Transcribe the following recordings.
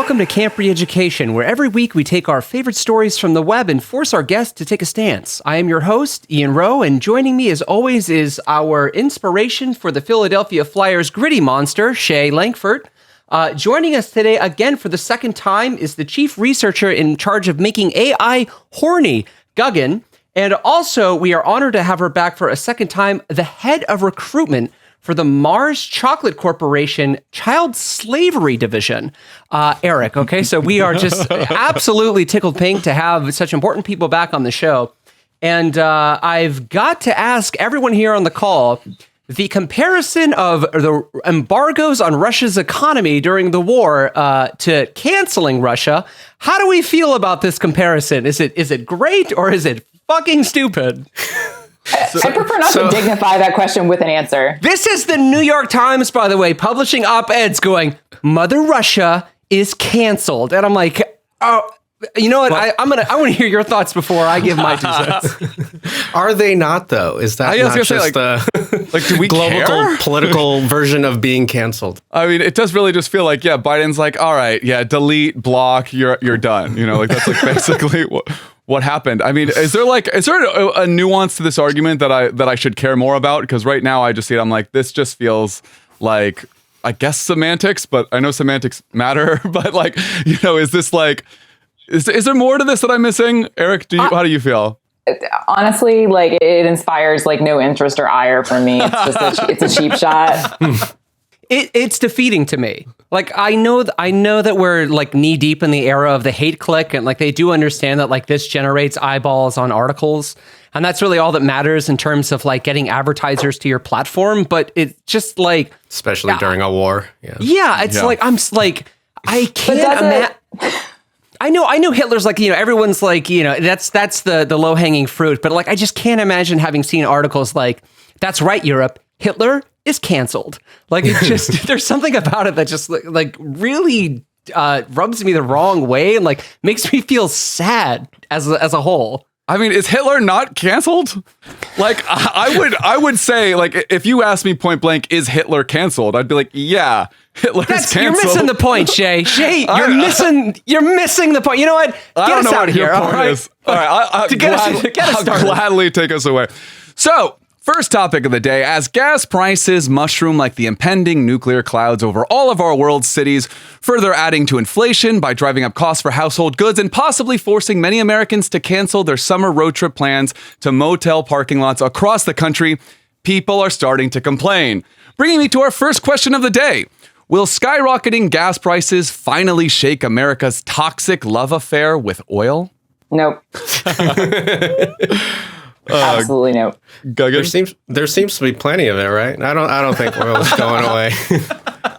welcome to Camp Re-Education, where every week we take our favorite stories from the web and force our guests to take a stance. I am your host, Ian Rowe, and joining me as always is our inspiration for the Philadelphia Flyers gritty monster, Shaye Langford. Joining us today again for the second time is the chief researcher in charge of making AI horny, Guggen. And also, we are honored to have her back for a second time, the head of recruitment for the Mars Chocolate Corporation Child Slavery Division, Eric. Okay, so we are just absolutely tickled pink to have such important people back on the show. And I've got to ask everyone here on the call, the comparison of the embargoes on Russia's economy during the war to canceling Russia. How do we feel about this comparison? Is it great or is it fucking stupid? I prefer not to dignify that question with an answer. This is the New York Times, by the way, publishing op-eds going, Mother Russia is canceled. And I'm like, oh, you know what? I want to hear your thoughts before I give my 2 cents. Are they not, though? Is that not just like, do we global care? political version of being canceled? I mean, it does really just feel like, yeah, Biden's like, all right, yeah, delete, block, you're done. You know, like that's like basically what happened. I mean, is there a nuance to this argument that I should care more about? Because right now I just see it, I'm like, this just feels like, I guess, semantics, but I know semantics matter. But like, you know, is this like, is there more to this that I'm missing? Eric, how do you feel? Honestly, like it inspires like no interest or ire from me. It's just it's a cheap shot. It's defeating to me. Like I know that we're like knee deep in the era of the hate click, and like they do understand that like this generates eyeballs on articles, and that's really all that matters in terms of like getting advertisers to your platform. But it's just like, especially during a war. Like I'm like I can't imagine. I know Hitler's like, you know, everyone's like, you know, that's the low hanging fruit. But like, I just can't imagine having seen articles like, that's right, Europe, Hitler is canceled. Like, it just, there's something about it that just like really rubs me the wrong way and like makes me feel sad as a whole. I mean, is Hitler not canceled? Like, I would say, like, if you asked me point blank, is Hitler canceled? I'd be like, yeah, Hitler's canceled. You're missing the point, Shaye. Shaye, you're missing the point. You know what? Get us out of here. All right. All right. I'll gladly take us away. So, first topic of the day, as gas prices mushroom like the impending nuclear clouds over all of our world's cities, further adding to inflation by driving up costs for household goods and possibly forcing many Americans to cancel their summer road trip plans to motel parking lots across the country, people are starting to complain. Bringing me to our first question of the day. Will skyrocketing gas prices finally shake America's toxic love affair with oil? Nope. Absolutely no. There seems to be plenty of it, right? I don't think oil is going away.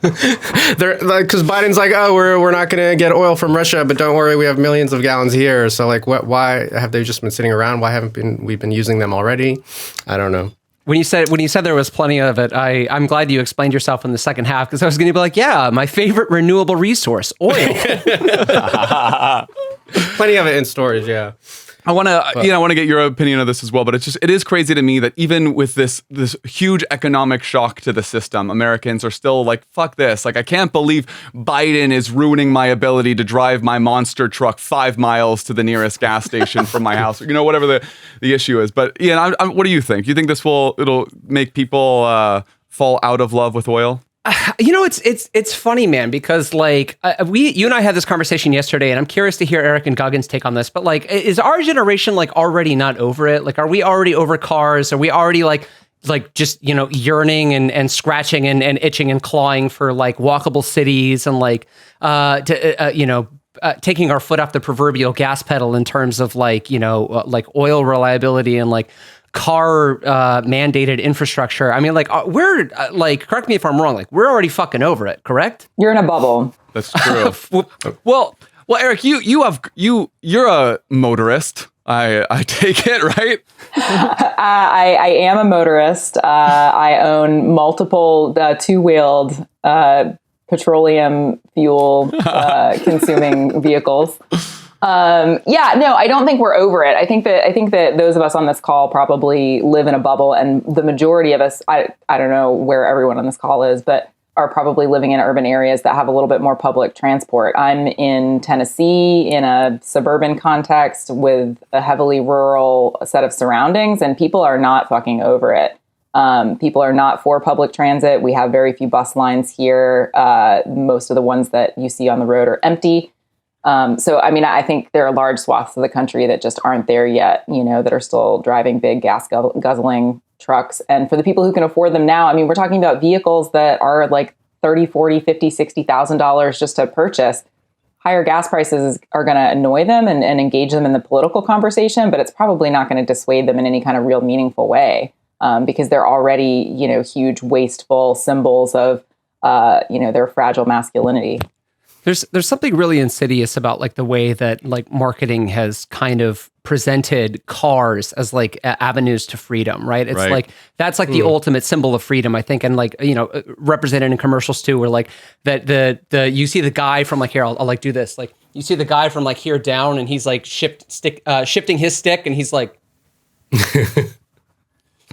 Because Biden's like, oh, we're not going to get oil from Russia, but don't worry, we have millions of gallons here. So like, why have they just been sitting around? Why haven't we been using them already? I don't know. When you said there was plenty of it, I'm glad you explained yourself in the second half, because I was going to be like, yeah, my favorite renewable resource, oil. Plenty of it in storage, yeah. I want to get your opinion of this as well, but it is crazy to me that even with this huge economic shock to the system, Americans are still like, fuck this. Like, I can't believe Biden is ruining my ability to drive my monster truck 5 miles to the nearest gas station from my house. You know, whatever the issue is. But Ian, what do you think? Do you think it'll make people fall out of love with oil? You know, it's funny, man, because like you and I had this conversation yesterday, and I'm curious to hear Eric and Guggen's take on this. But like, is our generation like already not over it? Like, are we already over cars? Are we already like just, you know, yearning and scratching and itching and clawing for like walkable cities and like taking our foot off the proverbial gas pedal in terms of like, you know, like oil reliability and like car mandated infrastructure? I mean, like we're like, correct me if I'm wrong, like we're already fucking over it, correct? You're in a bubble. That's true. Well, Eric, you're a motorist. I take it, right? I am a motorist. I own multiple two-wheeled petroleum fuel consuming vehicles. I don't think we're over it. I think that those of us on this call probably live in a bubble, and the majority of us, I don't know where everyone on this call is, but are probably living in urban areas that have a little bit more public transport. I'm in Tennessee in a suburban context with a heavily rural set of surroundings, and people are not fucking over it. People are not for public transit. We have very few bus lines here. Most of the ones that you see on the road are empty. So, I mean, I think there are large swaths of the country that just aren't there yet, that are still driving big gas guzzling trucks. And for the people who can afford them now, I mean, we're talking about vehicles that are like $30, $40, $50, $60,000 just to purchase. Higher gas prices are going to annoy them and engage them in the political conversation, but it's probably not going to dissuade them in any kind of real meaningful way, because they're already, huge wasteful symbols of, their fragile masculinity. There's something really insidious about like the way that like marketing has kind of presented cars as like avenues to freedom, right? It's like that's like the ultimate symbol of freedom, I think, and like represented in commercials too, where like that the you see the guy from like here, I'll like do this, like you see the guy from like here down, and he's like shifting his stick, and he's like.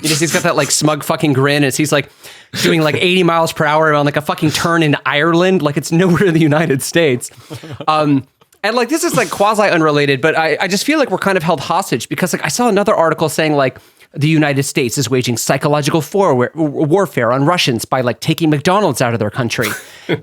He's got that like smug fucking grin as he's like doing like 80 miles per hour on like a fucking turn in Ireland. Like it's nowhere in the United States. And like, this is like quasi unrelated, but I just feel like we're kind of held hostage because like I saw another article saying like the United States is waging psychological warfare on Russians by like taking McDonald's out of their country.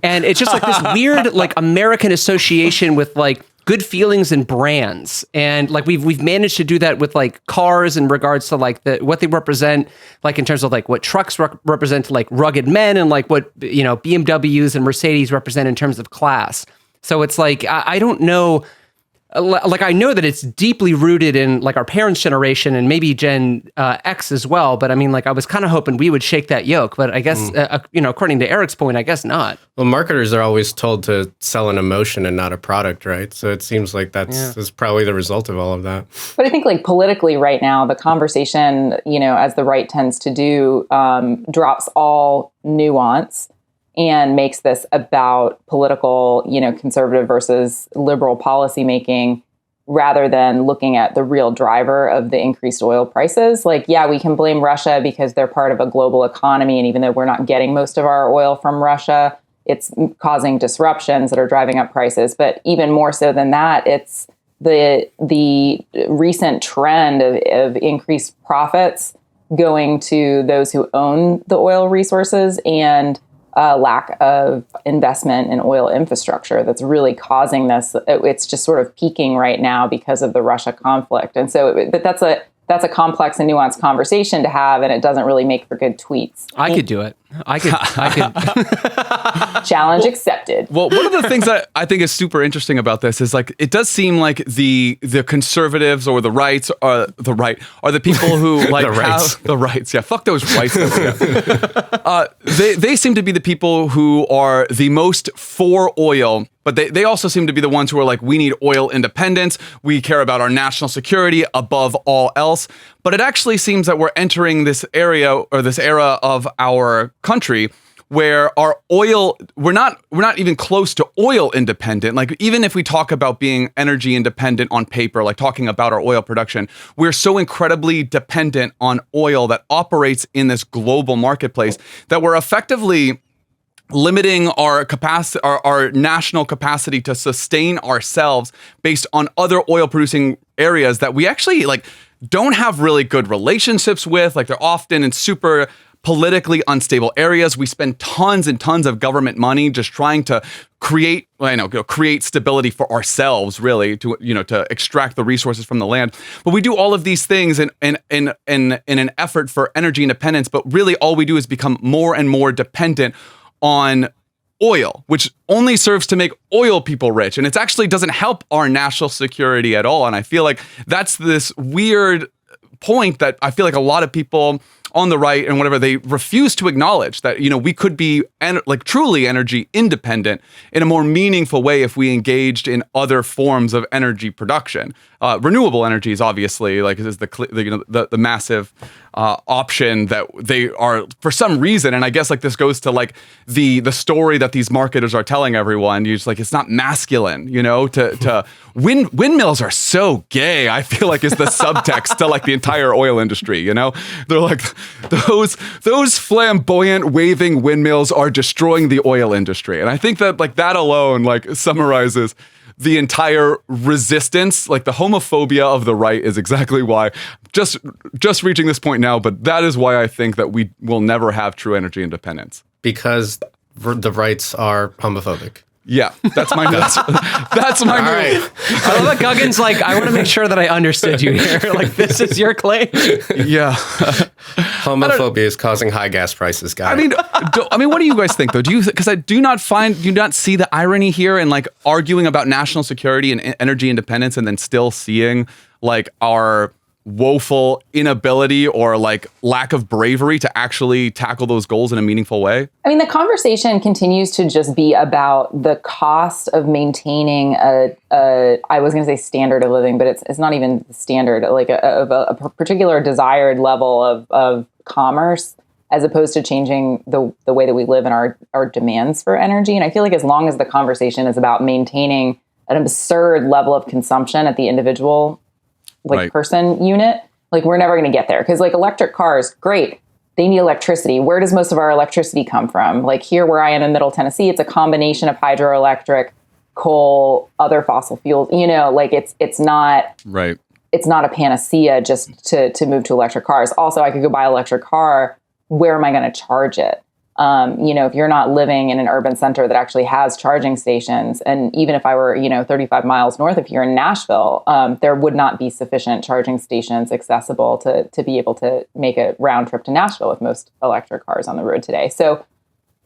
And it's just like this weird like American association with like good feelings and brands, and like we've managed to do that with like cars in regards to like what they represent, like in terms of like what trucks represent to like rugged men, and like what BMWs and Mercedes represent in terms of class. So it's like I don't know. Like I know that it's deeply rooted in like our parents' generation and maybe Gen X as well. But I mean, like I was kind of hoping we would shake that yoke. But I guess, according to Eric's point, I guess not. Well, marketers are always told to sell an emotion and not a product, right? So it seems like that's probably the result of all of that. But I think like politically right now, the conversation, as the right tends to do, drops all nuance and makes this about political, conservative versus liberal policymaking, rather than looking at the real driver of the increased oil prices. Like, yeah, we can blame Russia because they're part of a global economy. And even though we're not getting most of our oil from Russia, it's causing disruptions that are driving up prices. But even more so than that, it's the recent trend of increased profits going to those who own the oil resources and lack of investment in oil infrastructure that's really causing this. It's just sort of peaking right now because of the Russia conflict. And so, but that's a complex and nuanced conversation to have, and it doesn't really make for good tweets. I could do it. I could. Challenge accepted. Well, one of the things that I think is super interesting about this is like it does seem like the conservatives or the rights are the people who like have the rights. Yeah, fuck those rights. They seem to be the people who are the most for oil. But they also seem to be the ones who are like, we need oil independence. We care about our national security above all else. But it actually seems that we're entering this area or this era of our country where our oil, we're not even close to oil independent. Like even if we talk about being energy independent on paper, like talking about our oil production, we're so incredibly dependent on oil that operates in this global marketplace that we're effectively limiting our capacity, our national capacity to sustain ourselves based on other oil producing areas that we actually like don't have really good relationships with. Like they're often in super politically unstable areas. We spend tons and tons of government money just trying to create stability for ourselves, really, to extract the resources from the land. But we do all of these things in an effort for energy independence. But really, all we do is become more and more dependent on oil, which only serves to make oil people rich. And it actually doesn't help our national security at all. And I feel like that's this weird point that I feel like a lot of people on the right and whatever, they refuse to acknowledge that, we could be truly energy independent in a more meaningful way if we engaged in other forms of energy production. Renewable energy is obviously is the massive option that they are for some reason. And I guess like this goes to like the story that these marketers are telling everyone. You're just like, it's not masculine, to windmills are so gay. I feel like is the subtext to like the entire oil industry. They're like, those flamboyant waving windmills are destroying the oil industry. And I think that like that alone like summarizes the entire resistance, like the homophobia of the right is exactly why, just reaching this point now, but that is why I think that we will never have true energy independence. Because the rights are homophobic. Yeah, that's my notes. That's my All right. I love that Guggen's like, I want to make sure that I understood you here. Like, this is your claim. Yeah. Homophobia is causing high gas prices, guys. I mean, what do you guys think though? Because I do not see the irony here in like arguing about national security and energy independence and then still seeing like our woeful inability or like lack of bravery to actually tackle those goals in a meaningful way? I mean, the conversation continues to just be about the cost of maintaining I was going to say standard of living, but it's not even standard, like a particular desired level of commerce, as opposed to changing the way that we live and our demands for energy. And I feel like as long as the conversation is about maintaining an absurd level of consumption at the individual person unit, like we're never going to get there. Because like electric cars, great, they need electricity. Where does most of our electricity come from? Like here where I am in Middle Tennessee, it's a combination of hydroelectric, coal, other fossil fuels. You know, like it's not right. It's not a panacea just to move to electric cars. Also, I could go buy an electric car. Where am I going to charge it? If you're not living in an urban center that actually has charging stations, and even if I were, 35 miles north of here in Nashville, there would not be sufficient charging stations accessible to be able to make a round trip to Nashville with most electric cars on the road today. So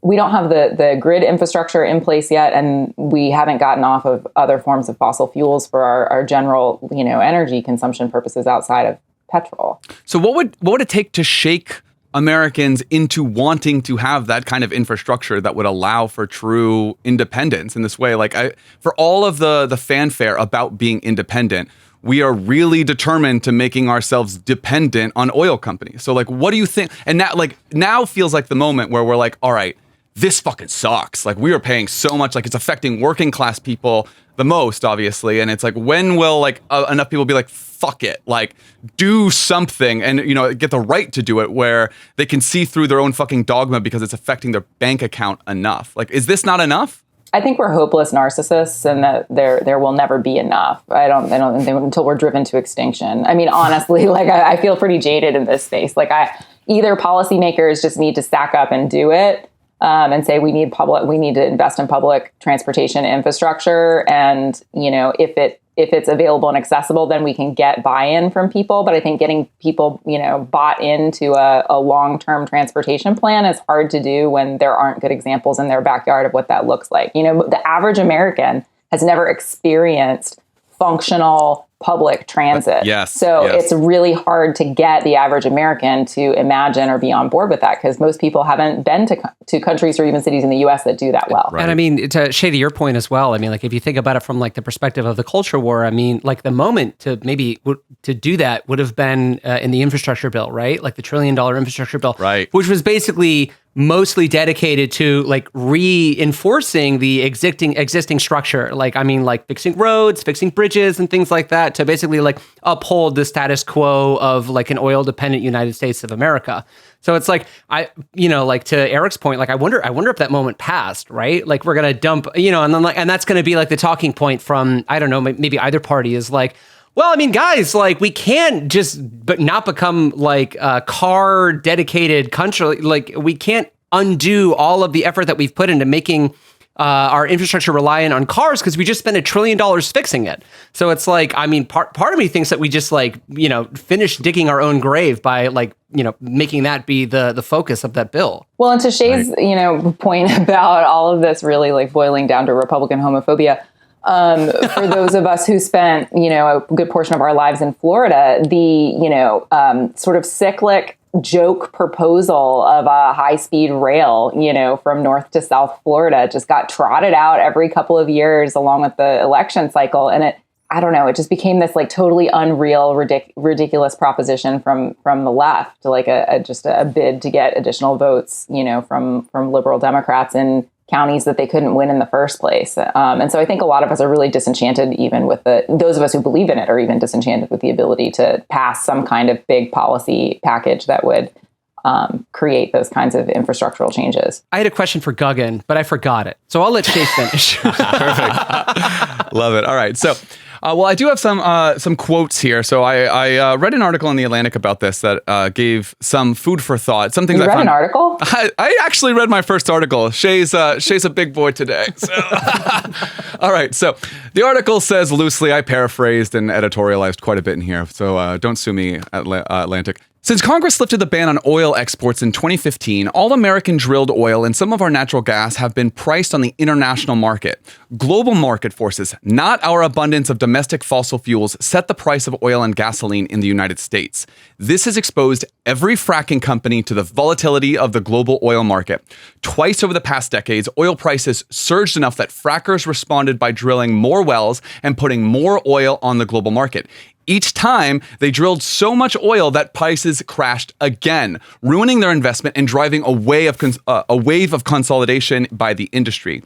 we don't have the grid infrastructure in place yet, and we haven't gotten off of other forms of fossil fuels for our general, energy consumption purposes outside of petrol. So what would it take to shake Americans into wanting to have that kind of infrastructure that would allow for true independence in this way? Like for all of the fanfare about being independent, we are really determined to making ourselves dependent on oil companies. So like, what do you think? And now feels like the moment where we're like, all right, this fucking sucks. Like we are paying so much, like it's affecting working class people the most, obviously. And it's like, when will like enough people be like, fuck it, like do something and, get the right to do it where they can see through their own fucking dogma because it's affecting their bank account enough? Like, is this not enough? I think we're hopeless narcissists and that there will never be enough. I don't think until we're driven to extinction. I mean, honestly, like I feel pretty jaded in this space. Like either policymakers just need to stack up and do it. And say we need to invest in public transportation infrastructure, and if it's available and accessible, then we can get buy-in from people. But I think getting people bought into a long-term transportation plan is hard to do when there aren't good examples in their backyard of what that looks like. The average American has never experienced functional public transit. Yes. So it's really hard to get the average American to imagine or be on board with that because most people haven't been to countries or even cities in the U.S. that do that well. Right. And I mean, to Shay, to your point as well, I mean, like if you think about it from like the perspective of the culture war, I mean, like the moment to do that would have been in the infrastructure bill, right? Like the $1 trillion infrastructure bill, right? Which was basically mostly dedicated to like reinforcing the existing structure. Like, I mean, like fixing roads, fixing bridges and things like that to basically like uphold the status quo of like an oil dependent United States of America. So it's like, like to Eric's point, like I wonder if that moment passed, right? Like we're going to dump, and then and that's going to be like the talking point from, I don't know, maybe either party is like, well, I mean, guys, like we can't just not become like a car dedicated country. Like we can't undo all of the effort that we've put into making our infrastructure reliant on cars because we just spent $1 trillion fixing it. So it's like, I mean, part of me thinks that we just like, finish digging our own grave by like, making that be the focus of that bill. Well, and to Shay's, point about all of this really like boiling down to Republican homophobia, for those of us who spent, a good portion of our lives in Florida, the, sort of cyclic joke proposal of a high-speed rail, from North to South Florida just got trotted out every couple of years along with the election cycle. And it just became this like totally unreal, ridiculous proposition from the left, like a bid to get additional votes, from liberal Democrats in counties that they couldn't win in the first place. And so I think a lot of us are really disenchanted, even with those of us who believe in it are even disenchanted with the ability to pass some kind of big policy package that would create those kinds of infrastructural changes. I had a question for Guggen, but I forgot it. So I'll let Shaye finish. Perfect. Love it. All right. So, well, I do have some quotes here. So I read an article in The Atlantic about this that gave some food for thought. Some things You I read found. an article? I actually read my first article. Shaye's a big boy today. So. All right. So the article says loosely, I paraphrased and editorialized quite a bit in here. So don't sue me, Atlantic. Since Congress lifted the ban on oil exports in 2015, all American drilled oil and some of our natural gas have been priced on the international market. Global market forces, not our abundance of domestic fossil fuels, set the price of oil and gasoline in the United States. This has exposed every fracking company to the volatility of the global oil market. Twice over the past decades, oil prices surged enough that frackers responded by drilling more wells and putting more oil on the global market. Each time, they drilled so much oil that prices crashed again, ruining their investment and driving a wave of consolidation by the industry.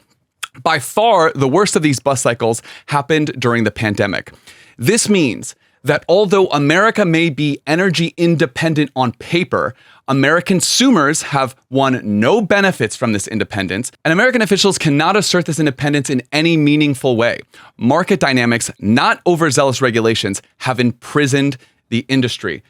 By far, the worst of these bust cycles happened during the pandemic. This means that although America may be energy independent on paper, American consumers have, one, no benefits from this independence, and American officials cannot assert this independence in any meaningful way. Market dynamics, not overzealous regulations, have imprisoned the industry.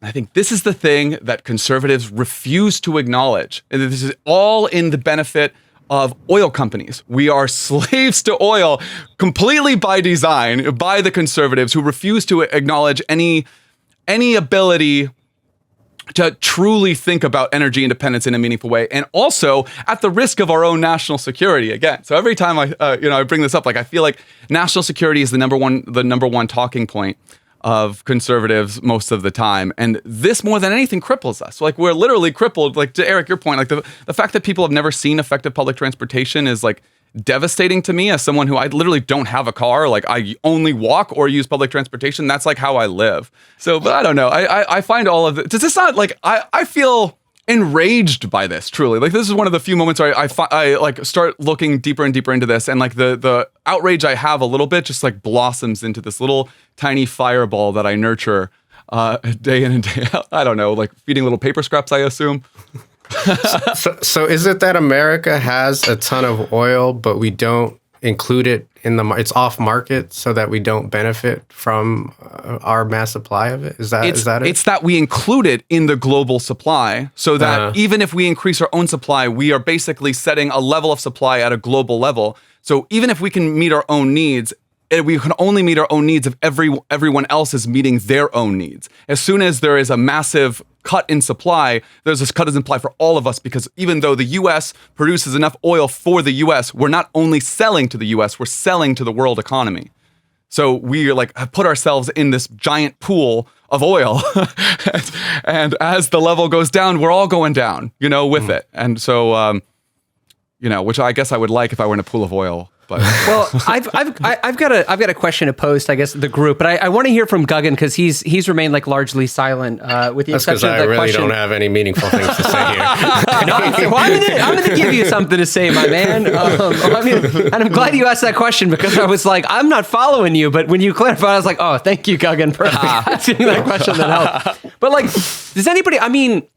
I think this is the thing that conservatives refuse to acknowledge. And this is all in the benefit of oil companies. We are slaves to oil completely by design, by the conservatives who refuse to acknowledge any ability to truly think about energy independence in a meaningful way, and also at the risk of our own national security. Again, so every time I bring this up, like I feel like national security is the number one talking point of conservatives most of the time, and this more than anything cripples us. Like we're literally crippled. Like to Eric, your point, like the fact that people have never seen effective public transportation is like devastating to me as someone who I literally don't have a car. Like I only walk or use public transportation. That's like how I live. So, but I don't know. I find all of this. Does this not like I feel enraged by this truly. Like this is one of the few moments where I like start looking deeper and deeper into this, and like the outrage I have a little bit just like blossoms into this little tiny fireball that I nurture day in and day out. I don't know, like feeding little paper scraps, I assume. So is it that America has a ton of oil, but we don't include it in it's off market so that we don't benefit from our mass supply of it? Is that it? It's that we include it in the global supply so that even if we increase our own supply, we are basically setting a level of supply at a global level. So even if we can meet our own needs, we can only meet our own needs if everyone else is meeting their own needs. As soon as there is a massive cut in supply, there's this cut in supply for all of us, because even though the U.S. produces enough oil for the U.S., we're not only selling to the U.S., we're selling to the world economy. So we like have put ourselves in this giant pool of oil. and as the level goes down, we're all going down, with it. And so, which I guess I would like if I were in a pool of oil. But well, I've got a question to post, I guess, the group, but I want to hear from Guggen because he's remained like largely silent with the That's exception of that I really question. don't have any meaningful things to say here. I'm going to give you something to say, my man. And I'm glad you asked that question because I was like, I'm not following you, but when you clarified, I was like, oh, thank you, Guggen, for asking that question. That helped. But like, does anybody? I mean.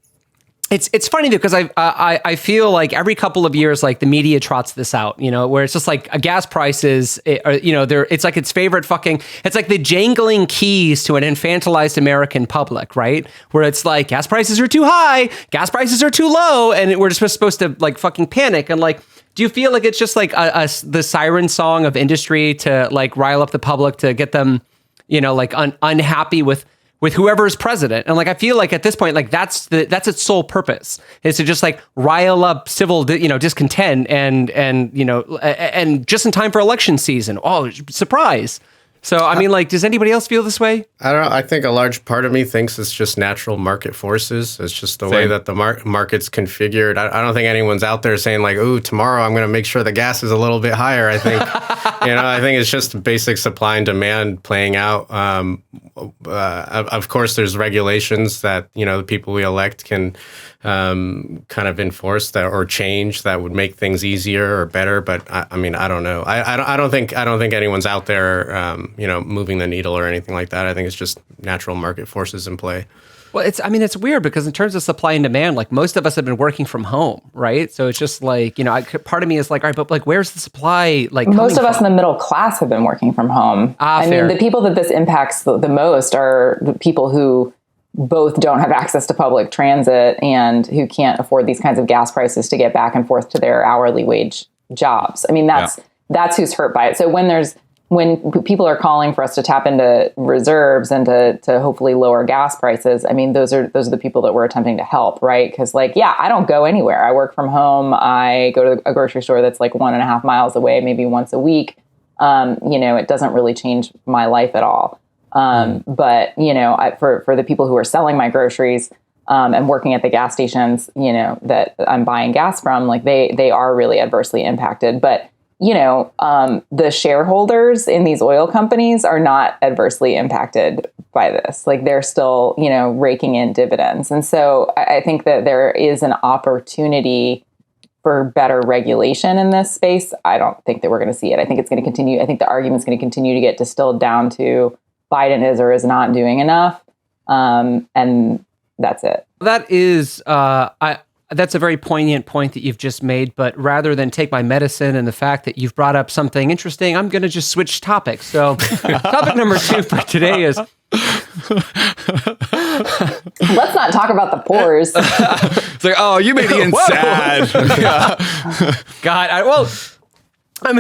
It's funny because I feel like every couple of years, like the media trots this out, where it's just like a gas prices, it's like its favorite it's like the jangling keys to an infantilized American public, right? Where it's like gas prices are too high, gas prices are too low, and we're just supposed to like fucking panic. And like, do you feel like it's just like the siren song of industry to like rile up the public to get them, like unhappy with whoever is president? And like, I feel like at this point, like that's its sole purpose, is to just like rile up civil, discontent and just in time for election season. Oh, surprise. So, I mean, like, does anybody else feel this way? I don't know. I think a large part of me thinks it's just natural market forces. It's just the way that the market's configured. I don't think anyone's out there saying like, "Ooh, tomorrow I'm going to make sure the gas is a little bit higher." I think, I think it's just basic supply and demand playing out. Of course, there's regulations that the people we elect can kind of enforce that or change that would make things easier or better. But I mean, I don't know. I don't think anyone's out there, moving the needle or anything like that. I think it's just natural market forces in play. Well, it's weird because in terms of supply and demand, like most of us have been working from home, right? So it's just like, part of me is like, all right, but like, where's the supply? Like most of us in the middle class have been working from home. Fair. Mean, the people that this impacts the most are the people who both don't have access to public transit and who can't afford these kinds of gas prices to get back and forth to their hourly wage jobs. I mean, that's who's hurt by it. So when people are calling for us to tap into reserves and to hopefully lower gas prices, I mean, those are the people that we're attempting to help, right? Because I don't go anywhere. I work from home. I go to a grocery store that's like 1.5 miles away, maybe once a week. It doesn't really change my life at all. But for the people who are selling my groceries and working at the gas stations, that I'm buying gas from, like they are really adversely impacted. But the shareholders in these oil companies are not adversely impacted by this. Like they're still, raking in dividends. And so I think that there is an opportunity for better regulation in this space. I don't think that we're going to see it. I think it's going to continue. I think the argument's going to continue to get distilled down to Biden is or is not doing enough. And that's it. That is, that's a very poignant point that you've just made, but rather than take my medicine and the fact that you've brought up something interesting, I'm going to just switch topics. So topic number 2 for today is... Let's not talk about the pores. It's like, oh, you made Ian sad. God,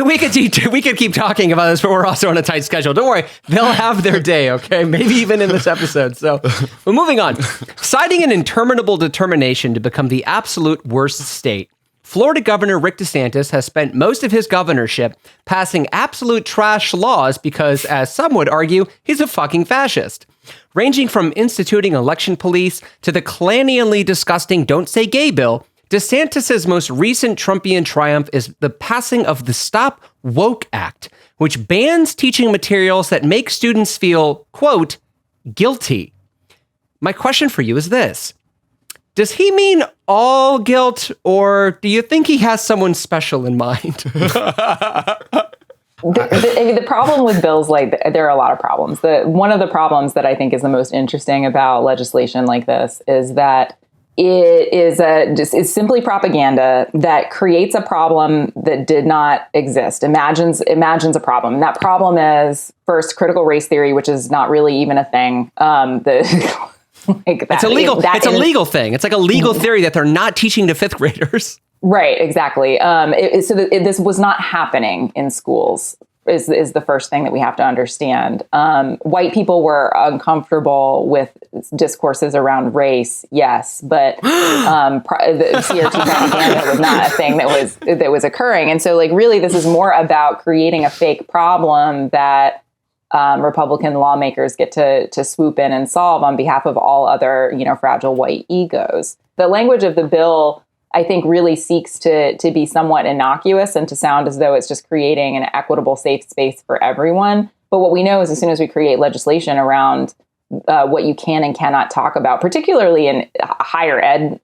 we could keep talking about this, but we're also on a tight schedule. Don't worry, they'll have their day, okay? Maybe even in this episode. So, but moving on. Citing an interminable determination to become the absolute worst state, Florida Governor Rick DeSantis has spent most of his governorship passing absolute trash laws because, as some would argue, he's a fucking fascist. Ranging from instituting election police to the clanianly disgusting Don't Say Gay bill, DeSantis' most recent Trumpian triumph is the passing of the Stop Woke Act, which bans teaching materials that make students feel, quote, guilty. My question for you is this. Does he mean all guilt, or do you think he has someone special in mind? The problem with bills, like there are a lot of problems. One of the problems that I think is the most interesting about legislation like this is that it is simply propaganda that creates a problem that did not exist. Imagines a problem. And that problem is first critical race theory, which is not really even a thing. It's a legal thing. It's like a legal theory that they're not teaching to 5th graders. Right, exactly. This was not happening in schools is the first thing that we have to understand. White people were uncomfortable with discourses around race, yes, but the CRT propaganda was not a thing that was occurring. And so, like, really, this is more about creating a fake problem that Republican lawmakers get to swoop in and solve on behalf of all other, fragile white egos. The language of the bill, I think, really seeks to be somewhat innocuous and to sound as though it's just creating an equitable, safe space for everyone. But what we know is as soon as we create legislation around what you can and cannot talk about, particularly in higher ed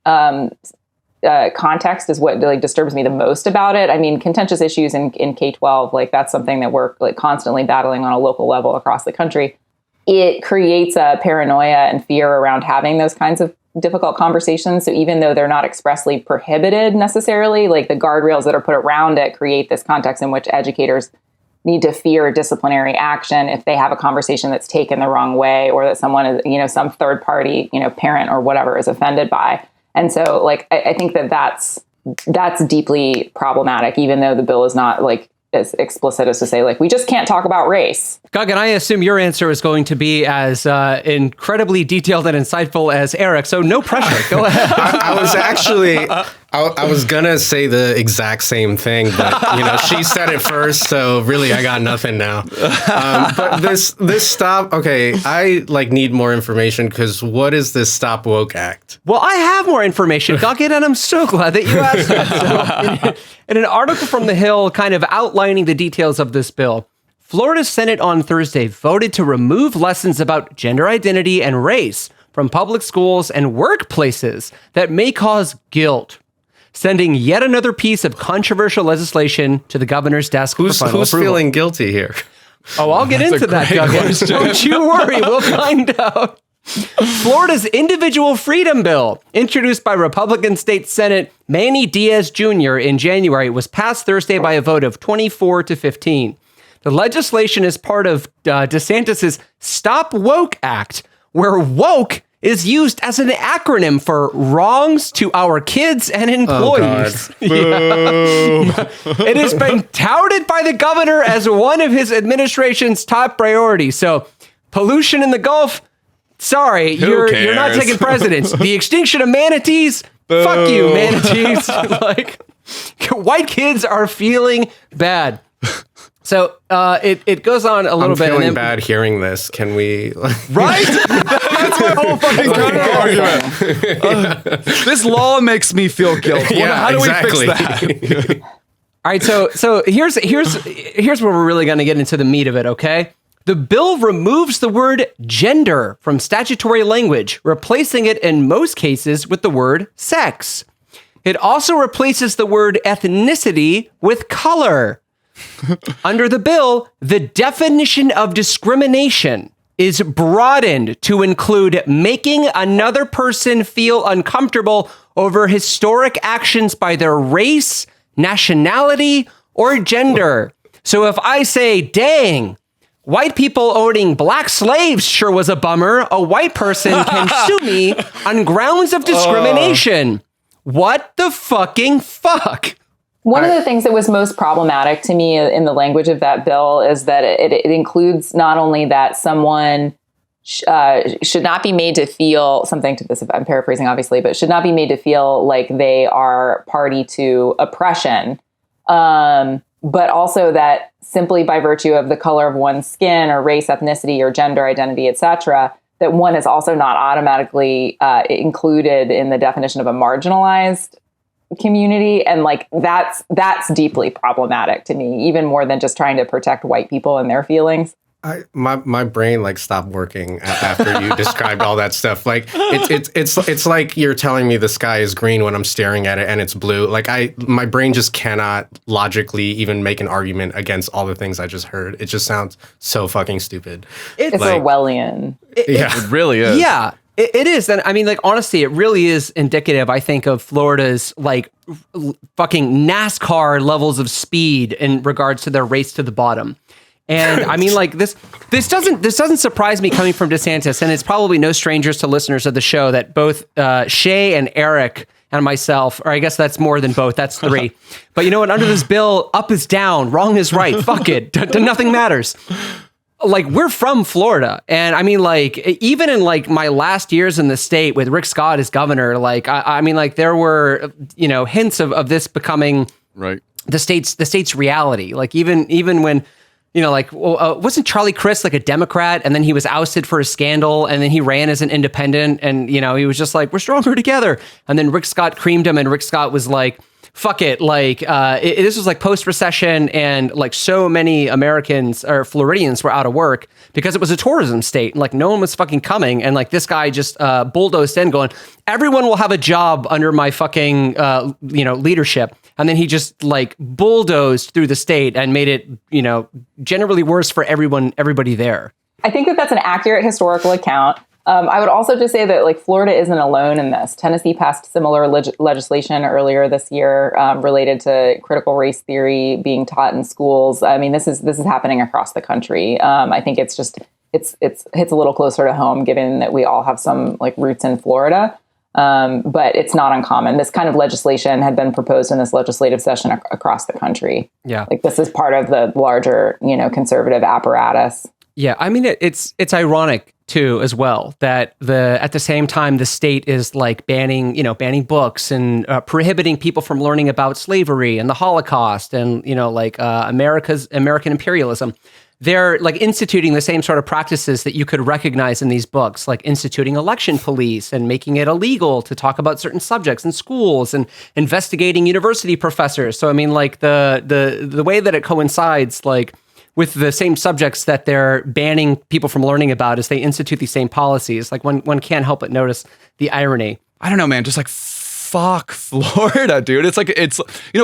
context, is what like disturbs me the most about it. I mean, contentious issues in K-12, like that's something that we're like constantly battling on a local level across the country. It creates a paranoia and fear around having those kinds of difficult conversations. So even though they're not expressly prohibited necessarily, like the guardrails that are put around it create this context in which educators need to fear disciplinary action if they have a conversation that's taken the wrong way, or that someone is, some third party, parent or whatever is offended by. And so, like, I think that's deeply problematic, even though the bill is not like as explicit as to say, like, we just can't talk about race. Gagan, I assume your answer is going to be as incredibly detailed and insightful as Eric, so no pressure. Go ahead. I was gonna say the exact same thing, but she said it first, so really I got nothing now. But this stop, okay, I need more information, because what is this Stop Woke Act? Well, I have more information, Gagan, and I'm so glad that you asked that. So, in an article from The Hill kind of outlining the details of this bill, Florida's Senate on Thursday voted to remove lessons about gender identity and race from public schools and workplaces that may cause guilt, sending yet another piece of controversial legislation to the governor's desk for final who's approval. Feeling guilty here? Oh, I'll get into that, Gagan. Don't you worry, we'll find out. Florida's individual freedom bill, introduced by Republican State Senate Manny Diaz Jr. in January, was passed Thursday by a vote of 24-15. The legislation is part of DeSantis' Stop Woke Act, where woke is used as an acronym for wrongs to our kids and employees. It has been touted by the governor as one of his administration's top priorities. So, pollution in the Gulf, sorry, you're not taking precedence. The extinction of manatees, fuck you, manatees. Like, white kids are feeling bad. So it goes on a little bit. I'm feeling bad hearing this. Can we? Right? That's my whole fucking counter argument. This law makes me feel guilty. How do we fix that? All right, so here's where we're really going to get into the meat of it. Okay, the bill removes the word gender from statutory language, replacing it in most cases with the word sex. It also replaces the word ethnicity with color. Under the bill, the definition of discrimination is broadened to include making another person feel uncomfortable over historic actions by their race, nationality, or gender. So if I say, dang, white people owning black slaves sure was a bummer, a white person can sue me on grounds of discrimination. What the fucking fuck? One of the things that was most problematic to me in the language of that bill is that it includes not only that someone should not be made to feel something to this, I'm paraphrasing obviously, but should not be made to feel like they are party to oppression, but also that simply by virtue of the color of one's skin or race, ethnicity, or gender identity, etc., that one is also not automatically included in the definition of a marginalized community. And like that's deeply problematic to me, even more than just trying to protect white people and their feelings. My brain like stopped working after you described all that stuff. Like it's like you're telling me the sky is green when I'm staring at it and it's blue. Like my brain just cannot logically even make an argument against all the things I just heard. It just sounds so fucking stupid. It's like, Orwellian. It really is. Yeah. It is. And I mean, like, honestly, it really is indicative, I think, of Florida's like fucking NASCAR levels of speed in regards to their race to the bottom. And I mean, like, this doesn't surprise me coming from DeSantis. And it's probably no strangers to listeners of the show that both Shaye and Eric and myself, or I guess that's more than both, that's 3. But you know what? Under this bill, up is down, wrong is right. Fuck it. Nothing matters. Like, we're from Florida. And I mean, like, even in like my last years in the state with Rick Scott as governor, like, I mean, like, there were, you know, hints of this becoming right the state's reality. Like, even when, you know, like, wasn't Charlie Crist like a Democrat, and then he was ousted for a scandal, and then he ran as an independent, and, you know, he was just like, we're stronger together. And then Rick Scott creamed him, and Rick Scott was like, fuck it. Like, this was like post-recession, and like so many Americans or Floridians were out of work because it was a tourism state. And like no one was fucking coming. And like this guy just bulldozed in going, everyone will have a job under my fucking, you know, leadership. And then he just like bulldozed through the state and made it, you know, generally worse for everybody there. I think that that's an accurate historical account. I would also just say that like Florida isn't alone in this. Tennessee passed similar legislation earlier this year related to critical race theory being taught in schools. I mean, this is happening across the country. I think it's hits a little closer to home given that we all have some like roots in Florida. But it's not uncommon. This kind of legislation had been proposed in this legislative session across the country. Yeah, like this is part of the larger, you know, conservative apparatus. Yeah, I mean, it's ironic too, as well, that at the same time the state is like banning books and prohibiting people from learning about slavery and the Holocaust and, you know, like American imperialism. They're like instituting the same sort of practices that you could recognize in these books, like instituting election police and making it illegal to talk about certain subjects in schools and investigating university professors. So I mean, like the way that it coincides, like, with the same subjects that they're banning people from learning about as they institute these same policies. Like one can't help but notice the irony. I don't know, man. Just like fuck Florida, dude. It's like,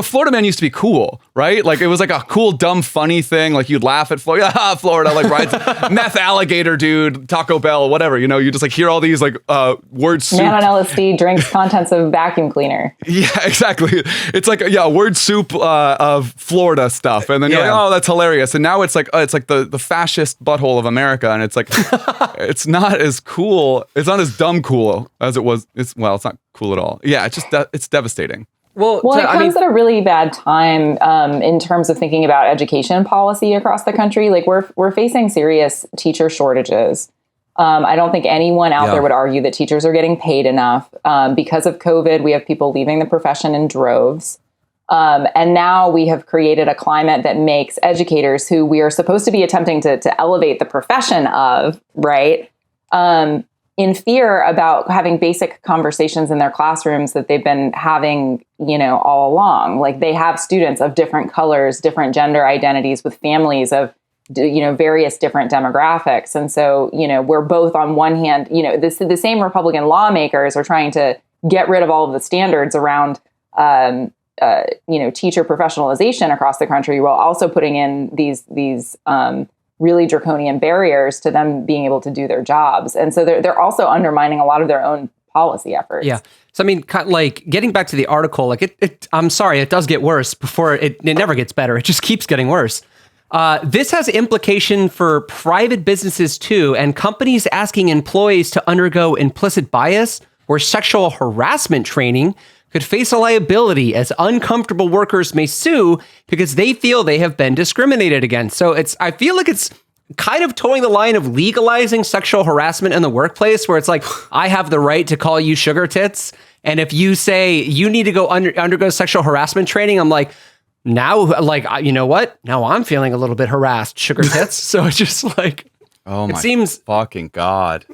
Florida Man used to be cool, right? Like it was like a cool, dumb, funny thing. Like you'd laugh at Florida, Florida, like rides, meth alligator, dude, Taco Bell, whatever. You just like hear all these like word soup. Man on LSD drinks contents of vacuum cleaner. Yeah, exactly. It's like, word soup of Florida stuff. And then you're like, oh, that's hilarious. And now it's like the fascist butthole of America. And it's like, it's not as cool. It's not as dumb cool as it was. It's not cool at all. Yeah, it's just it's devastating. Well, it comes at a really bad time in terms of thinking about education policy across the country. Like we're facing serious teacher shortages. I don't think anyone out there would argue that teachers are getting paid enough. Because of COVID, we have people leaving the profession in droves. And now we have created a climate that makes educators, who we are supposed to be attempting to elevate the profession of, right, in fear about having basic conversations in their classrooms that they've been having, all along. Like they have students of different colors, different gender identities, with families of, various different demographics. And so, we're both on one hand, the same Republican lawmakers are trying to get rid of all of the standards around, teacher professionalization across the country, while also putting in these really draconian barriers to them being able to do their jobs. And so they're also undermining a lot of their own policy efforts. Yeah. So, I mean, like getting back to the article, like I'm sorry, it does get worse before it never gets better. It just keeps getting worse. This has implication for private businesses too, and companies asking employees to undergo implicit bias or sexual harassment training could face a liability, as uncomfortable workers may sue because they feel they have been discriminated against. So I feel like it's kind of towing the line of legalizing sexual harassment in the workplace, where it's like, I have the right to call you sugar tits. And if you say you need to go undergo sexual harassment training, I'm like, now, like, you know what? Now I'm feeling a little bit harassed, sugar tits. So it's just like, it seems fucking God.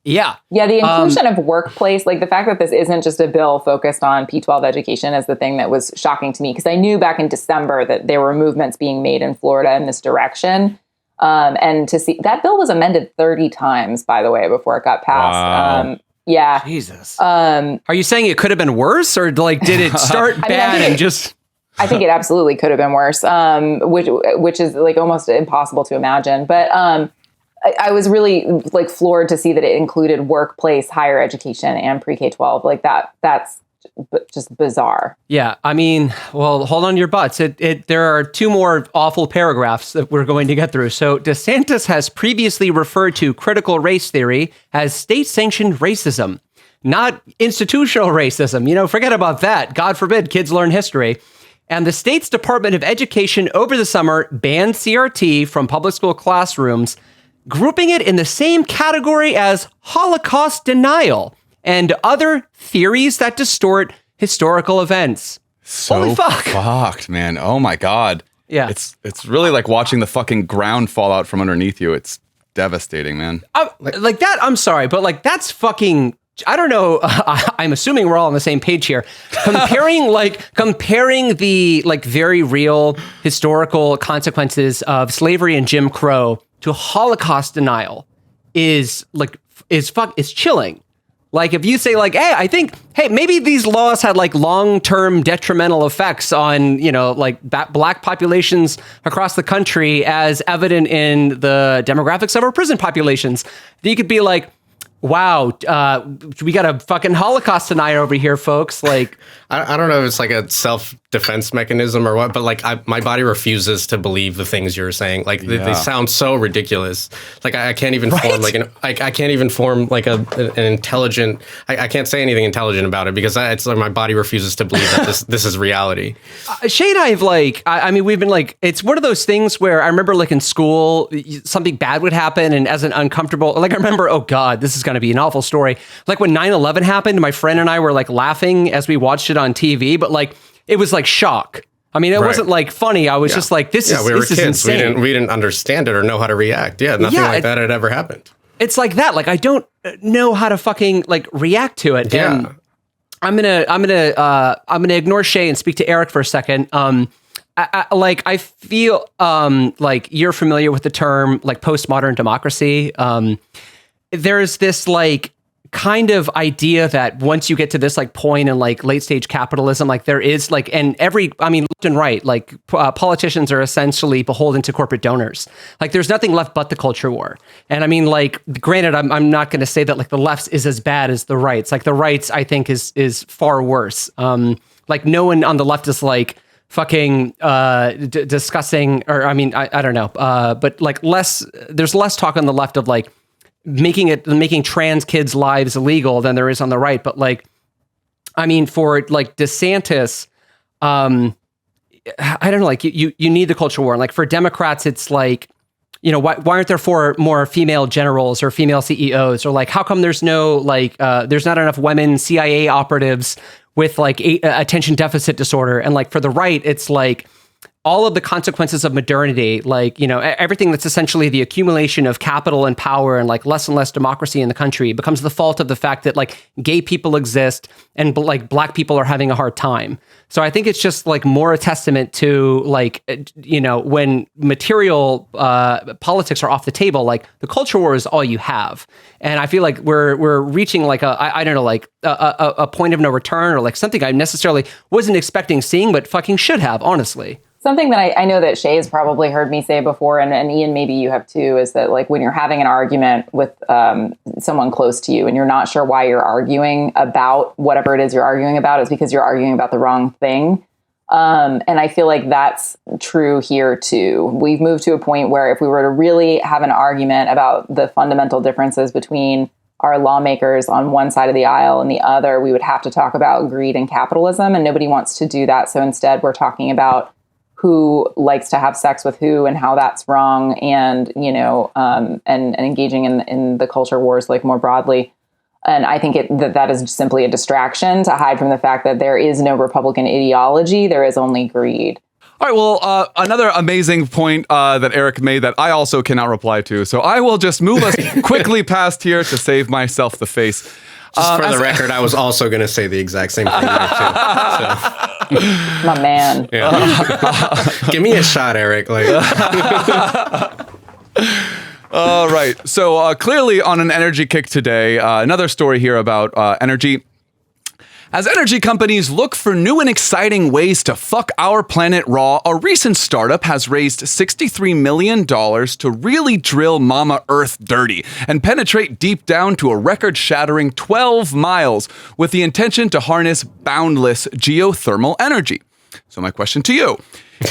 Yeah. Yeah. The inclusion of workplace, like the fact that this isn't just a bill focused on P-12 education, is the thing that was shocking to me, because I knew back in December that there were movements being made in Florida in this direction. And to see that bill was amended 30 times, by the way, before it got passed. Wow. Yeah. Jesus. Are you saying it could have been worse, or like, did it start bad and just... I think it absolutely could have been worse, which is like almost impossible to imagine. But I was really like floored to see that it included workplace, higher education, and pre-K-12. Like that's just bizarre. Yeah, I mean, well, hold on to your butts. There are two more awful paragraphs that we're going to get through. So DeSantis has previously referred to critical race theory as state-sanctioned racism, not institutional racism. Forget about that. God forbid kids learn history. And the state's Department of Education over the summer banned CRT from public school classrooms, grouping it in the same category as Holocaust denial and other theories that distort historical events. So holy fuck. Fucked, man. Oh my God. Yeah. It's really like watching the fucking ground fall out from underneath you. It's devastating, man. Like that, I'm sorry, but like that's fucking... I don't know. I'm assuming we're all on the same page here. Comparing the like very real historical consequences of slavery and Jim Crow to Holocaust denial is chilling. Like if you say like, hey, maybe these laws had like long-term detrimental effects on, like black populations across the country, as evident in the demographics of our prison populations. Then you could be like, wow, we got a fucking Holocaust denier over here, folks. Like, I don't know if it's like a self-defense mechanism or what, but like my body refuses to believe the things you're saying. Like they sound so ridiculous. Like I can't even form I can't even form like an intelligent. I can't say anything intelligent about it, because it's like my body refuses to believe that this is reality. Shay and I have I mean, we've been like, it's one of those things where I remember like in school, something bad would happen, and as an uncomfortable, like I remember, oh God, this is going to be an awful story. Like when 9/11 happened, my friend and I were like laughing as we watched it on TV, but like it was like shock. I mean, it wasn't like funny. I was just like, this is kids. Insane. We didn't understand it or know how to react. Yeah, nothing like that had ever happened. It's like that. Like I don't know how to fucking like react to it. Yeah. And I'm gonna ignore Shay and speak to Eric for a second. I feel like you're familiar with the term like postmodern democracy. There's this like kind of idea that once you get to this like point in like late stage capitalism, like there is like, and left and right, like politicians are essentially beholden to corporate donors. Like there's nothing left but the culture war. And I mean, like, granted, I'm not going to say that like the left is as bad as the rights. Like the rights, I think is far worse. Like no one on the left is like fucking discussing, or I mean, I don't know, but like there's less talk on the left of like making trans kids' lives illegal than there is on the right. But like, I mean, for like DeSantis, I don't know, like you need the culture war. And like for Democrats, it's like, you know, why aren't there more female generals or female CEOs? Or like, how come there's no like, there's not enough women CIA operatives with like attention deficit disorder? And like for the right, it's like all of the consequences of modernity, like, you know, everything that's essentially the accumulation of capital and power and like less and less democracy in the country becomes the fault of the fact that like gay people exist and like black people are having a hard time. So I think it's just like more a testament to like, you know, when material politics are off the table, like the culture war is all you have. And I feel like we're reaching like I don't know, like a point of no return, or like something I necessarily wasn't expecting seeing, but fucking should have, honestly. Something that I know that Shaye has probably heard me say before, and Ian, maybe you have too, is that like when you're having an argument with someone close to you and you're not sure why you're arguing about whatever it is you're arguing about, it's because you're arguing about the wrong thing. And I feel like that's true here too. We've moved to a point where if we were to really have an argument about the fundamental differences between our lawmakers on one side of the aisle and the other, we would have to talk about greed and capitalism, and nobody wants to do that. So instead, we're talking about who likes to have sex with who and how that's wrong, and, you know, and engaging in the culture wars like more broadly. And I think that is simply a distraction to hide from the fact that there is no Republican ideology. There is only greed. All right, well, another amazing point that Eric made that I also cannot reply to. So I will just move us quickly past here to save myself the face. Just for the record, I was also going to say the exact same thing there too. So. My man. Yeah. Give me a shot, Eric. Like. All right. So clearly on an energy kick today, another story here about energy. As energy companies look for new and exciting ways to fuck our planet raw, a recent startup has raised $63 million to really drill Mama Earth dirty and penetrate deep down to a record-shattering 12 miles with the intention to harness boundless geothermal energy. So my question to you,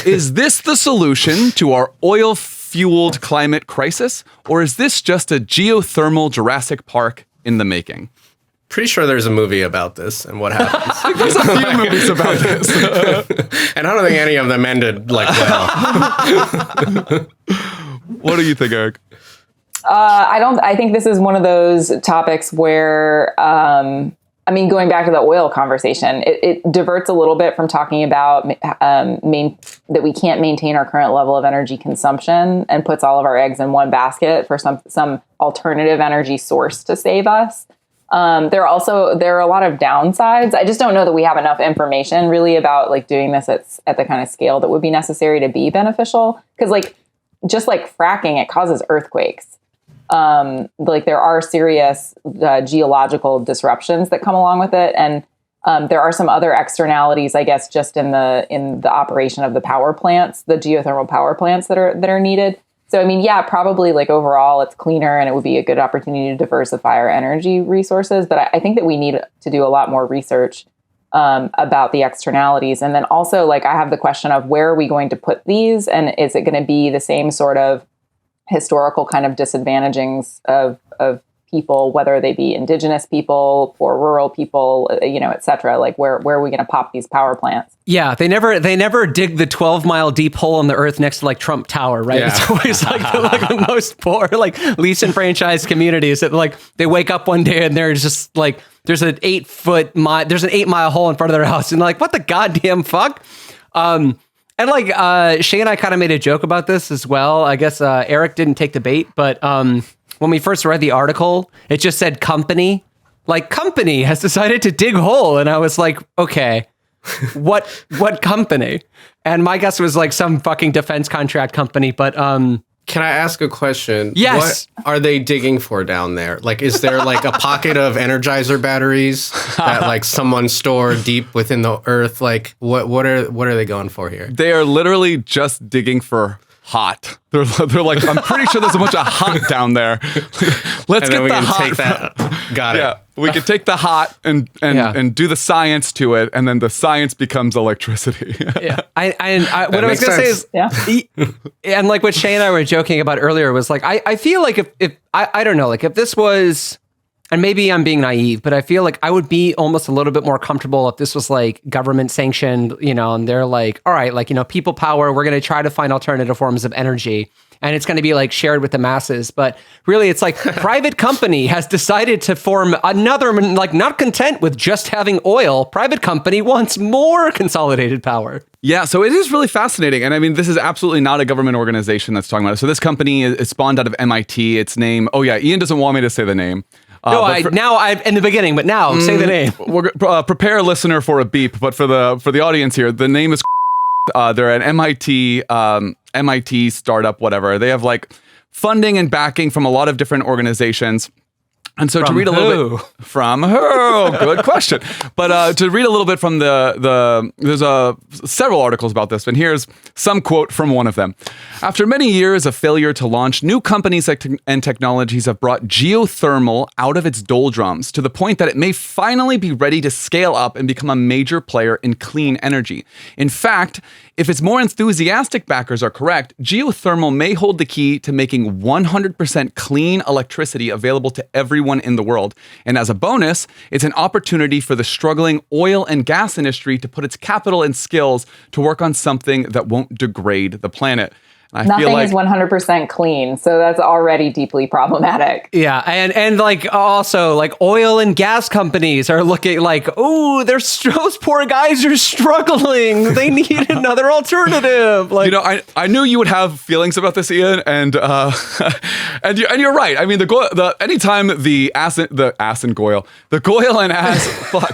is this the solution to our oil-fueled climate crisis, or is this just a geothermal Jurassic Park in the making? Pretty sure there's a movie about this and what happens. There's a few movies about this. And I don't think any of them ended like well. What do you think, Eric? I think this is one of those topics where, going back to the oil conversation, it diverts a little bit from talking about that we can't maintain our current level of energy consumption, and puts all of our eggs in one basket for some alternative energy source to save us. There are a lot of downsides. I just don't know that we have enough information really about like doing this at the kind of scale that would be necessary to be beneficial. Because like just like fracking, it causes earthquakes. Like there are serious geological disruptions that come along with it, and there are some other externalities, I guess, just in the operation of the power plants, the geothermal power plants that are needed. So, I mean, yeah, probably like overall it's cleaner and it would be a good opportunity to diversify our energy resources. But I think that we need to do a lot more research about the externalities. And then also, like, I have the question of where are we going to put these? And is it going to be the same sort of historical kind of disadvantagings of people, whether they be indigenous people or rural people, et cetera? Like, where are we going to pop these power plants? Yeah, they never dig the 12-mile deep hole in the earth next to like Trump Tower, right? Yeah. It's always like the most poor, like least enfranchised communities that like they wake up one day and there's just like there's an 8-mile hole in front of their house, and they're like, what the goddamn fuck? And like Shaye and I kind of made a joke about this as well. I guess Eric didn't take the bait, but when we first read the article, it just said company has decided to dig hole, and I was like, okay. What company? And my guess was like some fucking defense contract company. But Can I ask a question? Yes. What are they digging for down there? Like, is there like a pocket of Energizer batteries that like someone stored deep within the earth? Like, what are they going for here? They are literally just digging for hot. They're like, I'm pretty sure there's a bunch of hot down there. Let's get the hot. Take that. Got it. Yeah, we could take the hot and do the science to it, and then the science becomes electricity. Yeah. What I was going to say is, and like what Shay and I were joking about earlier was like, I feel like if I don't know, like if this was, and maybe I'm being naive, but I feel like I would be almost a little bit more comfortable if this was like government sanctioned, and they're like, all right, like, people power, we're going to try to find alternative forms of energy. And it's going to be like shared with the masses. But really, it's like private company has decided to form another, like not content with just having oil. Private company wants more consolidated power. Yeah, so it is really fascinating. And I mean, this is absolutely not a government organization that's talking about it. So this company is spawned out of MIT. Its name, Ian doesn't want me to say the name. No, in the beginning, but now say the name. We're prepare a listener for a beep, but for the audience here, the name is. They're an MIT startup, whatever. They have like funding and backing from a lot of different organizations. And so to read a little bit from who? Good question. But to read a little bit from there's several articles about this, and here's some quote from one of them. After many years of failure to launch, new companies and technologies have brought geothermal out of its doldrums to the point that it may finally be ready to scale up and become a major player in clean energy. In fact, if its more enthusiastic backers are correct, geothermal may hold the key to making 100% clean electricity available to everyone in the world. And as a bonus, it's an opportunity for the struggling oil and gas industry to put its capital and skills to work on something that won't degrade the planet. Nothing is 100% clean, so that's already deeply problematic. Yeah, and like also like oil and gas companies are looking like, oh, those poor guys are struggling. They need another alternative. Like, I knew you would have feelings about this, Ian, and you're right. I mean, anytime the goil and ass, fuck,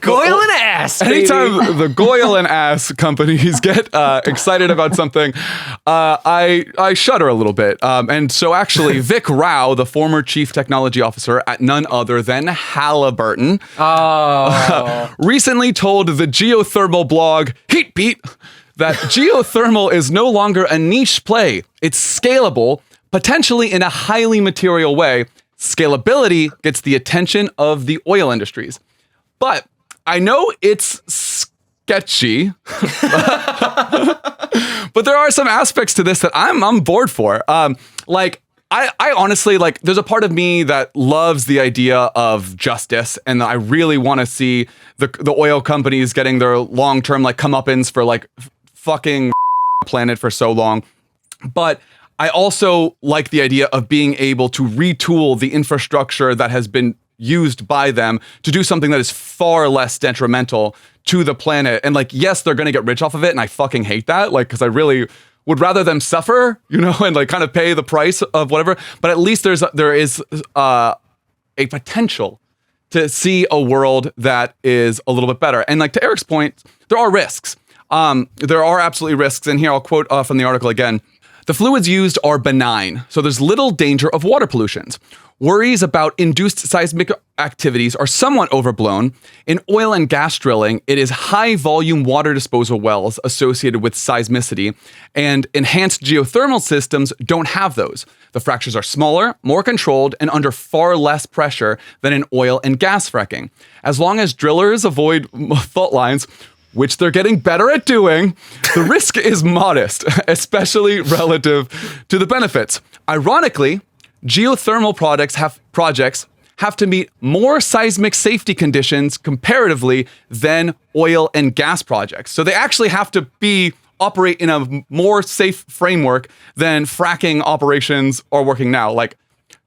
goil and ass. Baby. Anytime the goil and ass companies get excited about something, I shudder a little bit. And so actually, Vic Rao, the former chief technology officer at none other than Halliburton, recently told the geothermal blog Heatbeat that geothermal is no longer a niche play. It's scalable, potentially in a highly material way. Scalability gets the attention of the oil industries. But I know it's sketchy, but there are some aspects to this that I'm on board for. Like, I honestly, like, there's a part of me that loves the idea of justice, and I really want to see the oil companies getting their long-term, like, comeuppance for, like, fucking planet for so long. But I also like the idea of being able to retool the infrastructure that has been used by them to do something that is far less detrimental to the planet. And like, yes, they're going to get rich off of it, and I fucking hate that, like, because I really would rather them suffer, and like kind of pay the price of whatever. But at least there is a potential to see a world that is a little bit better. And like to Eric's point, there are risks. There are absolutely risks. And here I'll quote from the article again. The fluids used are benign, so there's little danger of water pollutions. Worries about induced seismic activities are somewhat overblown. In oil and gas drilling, it is high-volume water disposal wells associated with seismicity, and enhanced geothermal systems don't have those. The fractures are smaller, more controlled, and under far less pressure than in oil and gas fracking. As long as drillers avoid fault lines, which they're getting better at doing, the risk is modest, especially relative to the benefits. Ironically, geothermal projects have to meet more seismic safety conditions comparatively than oil and gas projects. So they actually have to operate in a more safe framework than fracking operations are working now. Like,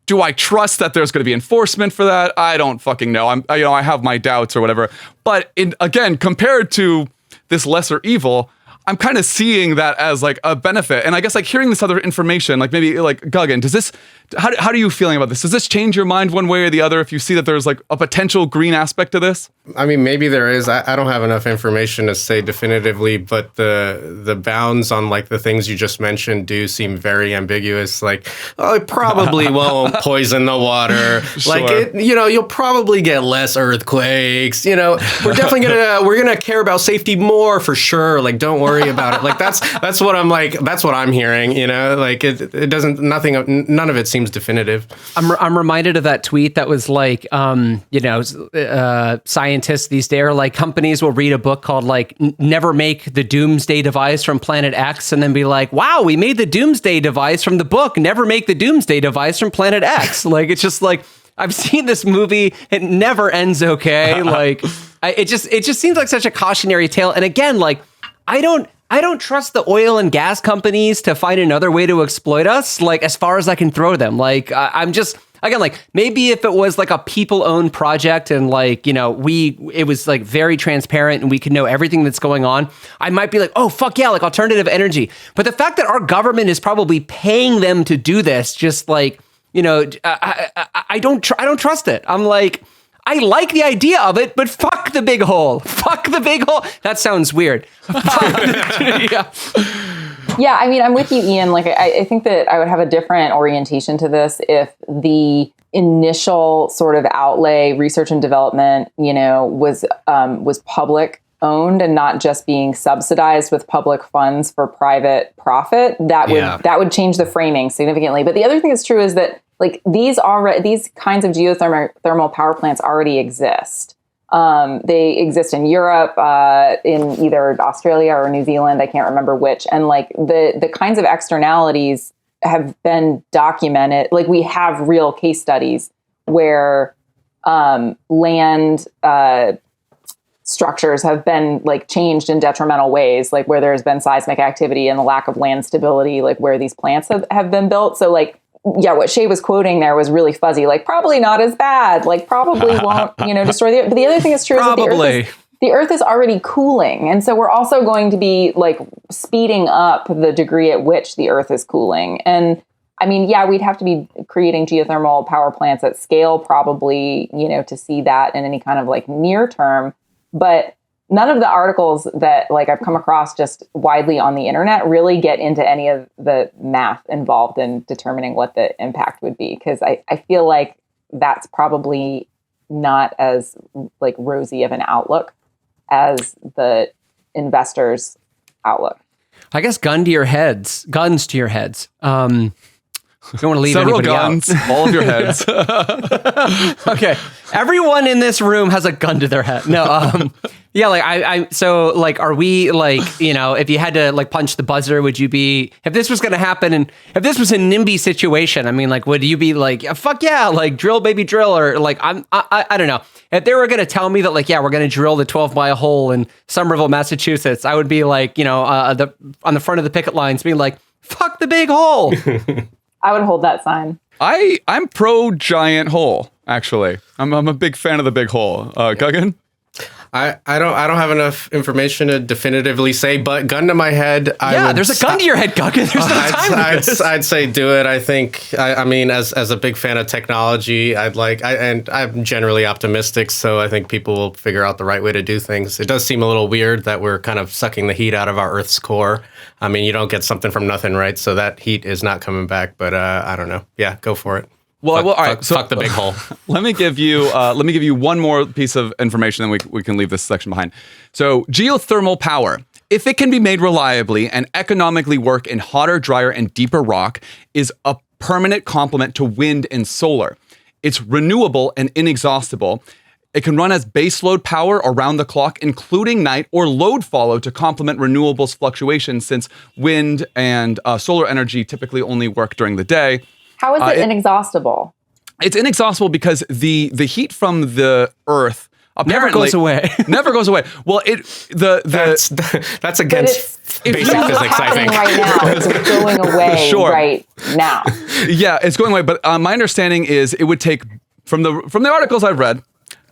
do I trust that there's going to be enforcement for that? I don't fucking know. I have my doubts or whatever. But again, compared to this lesser evil, I'm kind of seeing that as like a benefit. And I guess like hearing this other information, like maybe like Guggen, how are you feeling about this? Does this change your mind one way or the other if you see that there's like a potential green aspect to this? I mean, maybe there is. I don't have enough information to say definitively, but the bounds on like the things you just mentioned do seem very ambiguous. Like, oh, it probably won't poison the water. Sure. Like, you'll probably get less earthquakes. We're definitely gonna care about safety more for sure. Like, don't worry about it. Like, that's what I'm like. That's what I'm hearing. Like it doesn't. None of it seems definitive. I'm reminded of that tweet that was like, scientists these days, or like companies will read a book called like Never Make the Doomsday Device from Planet X, and then be like, wow, we made the Doomsday Device from the book Never Make the Doomsday Device from Planet X. Like, it's just like, I've seen this movie, it never ends okay. Like, it just seems like such a cautionary tale. And again, like, I don't trust the oil and gas companies to find another way to exploit us, like, as far as I can throw them. Like, I'm just, again, like, maybe if it was like a people-owned project and like, it was like very transparent and we could know everything that's going on, I might be like, oh, fuck yeah, like alternative energy. But the fact that our government is probably paying them to do this, just like, I don't trust it. I'm like, I like the idea of it, but fuck the big hole. Fuck the big hole. That sounds weird. Yeah. Yeah, I mean, I'm with you, Ian. Like, I think that I would have a different orientation to this if the initial sort of outlay, research and development, was public owned and not just being subsidized with public funds for private profit. That would change the framing significantly. But the other thing that's true is that like these kinds of geothermal power plants already exist. They exist in Europe, in either Australia or New Zealand. I can't remember which. And like the kinds of externalities have been documented. Like we have real case studies where land structures have been like changed in detrimental ways, like where there's been seismic activity and the lack of land stability, like where these plants have been built. So like, yeah, what Shaye was quoting there was really fuzzy, like probably not as bad, like probably won't, destroy the earth. But the other thing that's true is that the earth is already cooling. And so we're also going to be like speeding up the degree at which the earth is cooling. And I mean, yeah, we'd have to be creating geothermal power plants at scale probably, to see that in any kind of like near term. But none of the articles that like I've come across just widely on the internet really get into any of the math involved in determining what the impact would be. Because I feel like that's probably not as like rosy of an outlook as the investors' outlook. I guess guns to your heads. You don't want to leave several anybody guns, out. All of your heads. Okay, everyone in this room has a gun to their head. No, yeah, like so like, are we like, if you had to like punch the buzzer, would you be, if this was going to happen and if this was a NIMBY situation, I mean, like, would you be like, fuck yeah, like drill baby drill, or like, I don't know. If they were going to tell me that like, yeah, we're going to drill the 12-mile hole in Somerville, Massachusetts, I would be like, on the front of the picket lines being like, fuck the big hole. I would hold that sign. I'm pro giant hole, actually. I'm a big fan of the big hole. Guggen? I don't have enough information to definitively say, but gun to my head, there's a gun to your head, Guggen. There's no time for this. I'd say do it. I think, I mean, as a big fan of technology, and I'm generally optimistic, so I think people will figure out the right way to do things. It does seem a little weird that we're kind of sucking the heat out of our Earth's core. I mean, you don't get something from nothing, right? So that heat is not coming back, but I don't know. Yeah, go for it. Well, all right. Fuck the big hole. Let me give you one more piece of information, then we can leave this section behind. So, geothermal power, if it can be made reliably and economically work in hotter, drier, and deeper rock, is a permanent complement to wind and solar. It's renewable and inexhaustible. It can run as baseload power around the clock, including night, or load follow to complement renewables fluctuations, since wind and solar energy typically only work during the day. How is it inexhaustible? It's inexhaustible because the heat from the earth apparently never goes away. Well, that's against basic physics, I think. Right now, it's going away right now. Yeah, it's going away. But my understanding is it would take, from the articles I've read,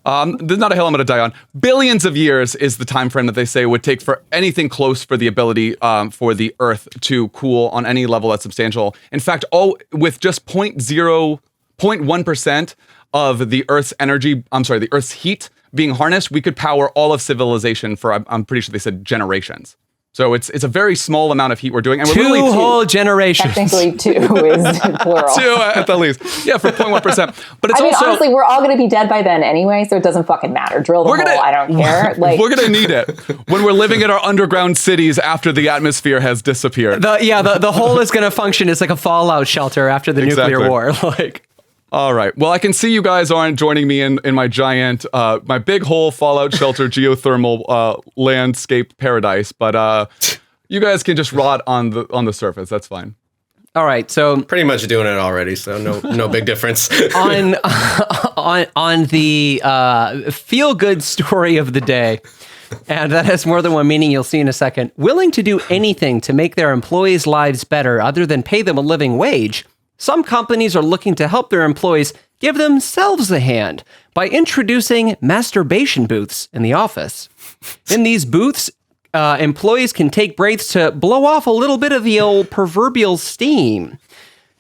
There's not a hill I'm going to die on. Billions of years is the time frame that they say would take for anything close for the ability for the Earth to cool on any level that's substantial. In fact, with just 0.1% of the Earth's the Earth's heat being harnessed, we could power all of civilization for, I'm pretty sure they said generations. So it's a very small amount of heat we're doing. And we're two whole generations. Technically 2 is plural. 2 at the least. Yeah, for 0.1%. But it's also... honestly, we're all going to be dead by then anyway, so it doesn't fucking matter. Drill the hole, I don't care. Like, we're going to need it when we're living in our underground cities after the atmosphere has disappeared. The hole is going to function as like a fallout shelter after the nuclear war. Like... All right. Well, I can see you guys aren't joining me in my giant, my big hole fallout shelter geothermal landscape paradise, but you guys can just rot on the surface. That's fine. All right. So pretty much doing it already, so no big difference. on the feel good story of the day, and that has more than one meaning. You'll see in a second. Willing to do anything to make their employees' lives better, other than pay them a living wage. Some companies are looking to help their employees give themselves a hand by introducing masturbation booths in the office. In these booths, employees can take breaks to blow off a little bit of the old proverbial steam.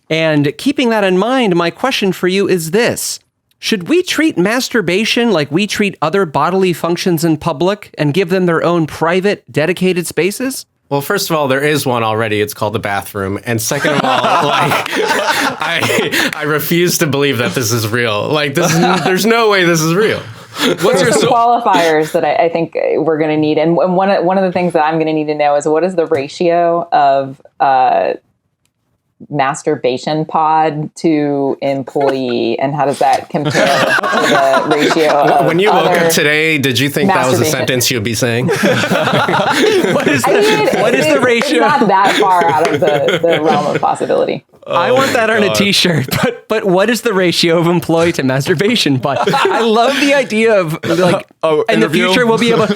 And keeping that in mind, my question for you is this. Should we treat masturbation like we treat other bodily functions in public and give them their own private, dedicated spaces? Well, first of all, there is one already. It's called the bathroom. And second of all, like, I refuse to believe that this is real. Like, there's no way this is real. There's some qualifiers that I think we're going to need. And one of the things that I'm going to need to know is what is the ratio of masturbation pod to employee, and how does that compare to the ratio when you woke up today, did you think that was a sentence you'd be saying? What is the ratio? It's not that far out of the realm of possibility. I want that on a t-shirt, but what is the ratio of employee to masturbation pod? I love the idea of like in the future we'll be able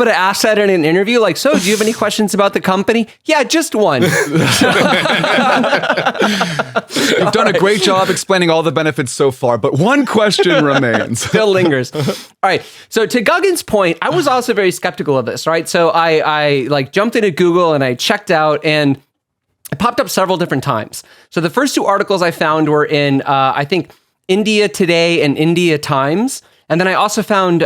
to ask that in an interview, like, so do you have any questions about the company? Yeah, just one. You've done a great job explaining all the benefits so far, but one question remains. Still lingers. All right. So to Guggen's point, I was also very skeptical of this, right? So I like jumped into Google and I checked out, and it popped up several different times. So the first 2 articles I found were in, I think, India Today and India Times. And then I also found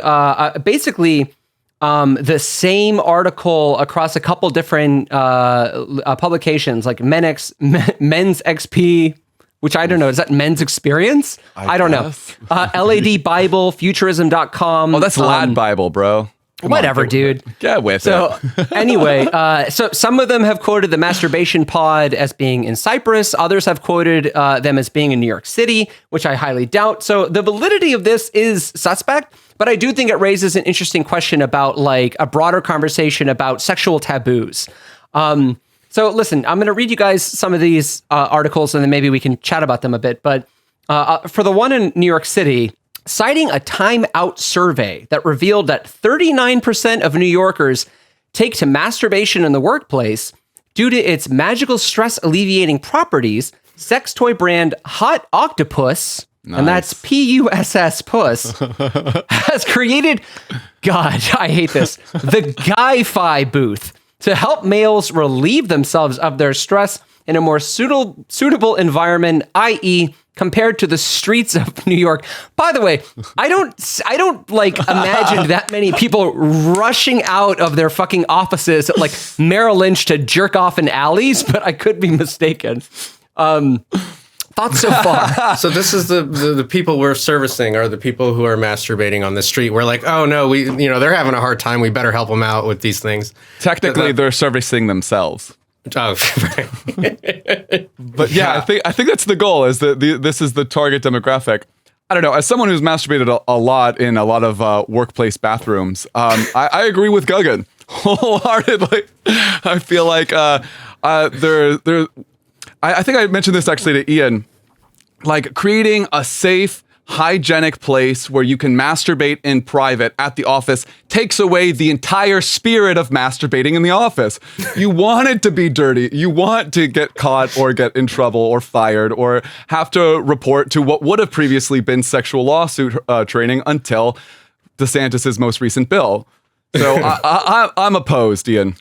basically the same article across a couple different publications, like Men's XP, which I don't know. Is that Men's Experience? I don't know. LAD Bible, Futurism.com. Oh, that's Lad Bible, bro. Whatever, dude. Get with it. So anyway, so some of them have quoted the masturbation pod as being in Cyprus. Others have quoted them as being in New York City, which I highly doubt. So the validity of this is suspect, but I do think it raises an interesting question about like a broader conversation about sexual taboos. So listen, I'm going to read you guys some of these articles, and then maybe we can chat about them a bit. But for the one in New York City, citing a Time Out survey that revealed that 39% of New Yorkers take to masturbation in the workplace due to its magical stress alleviating properties, sex toy brand Hot Octopus, and that's Puss Puss, has created, God, I hate this, the Guy-Fi booth to help males relieve themselves of their stress in a more suitable environment, i.e., compared to the streets of New York. By the way, I don't like imagine that many people rushing out of their fucking offices at like Merrill Lynch to jerk off in alleys, but I could be mistaken. Thoughts so far? So this is the people we're servicing are the people who are masturbating on the street. We're like, oh no, they're having a hard time. We better help them out with these things. Technically, they're servicing themselves. Oh, but yeah, I think that's the goal. Is that this is the target demographic. I don't know. As someone who's masturbated a lot in a lot of workplace bathrooms, I agree with Guggen wholeheartedly. I feel like I think I mentioned this actually to Ian. Like creating a safe, hygienic place where you can masturbate in private at the office takes away the entire spirit of masturbating in the office. You want it to be dirty. You want to get caught or get in trouble or fired or have to report to what would have previously been sexual lawsuit training until DeSantis' most recent bill. So I'm opposed, Ian.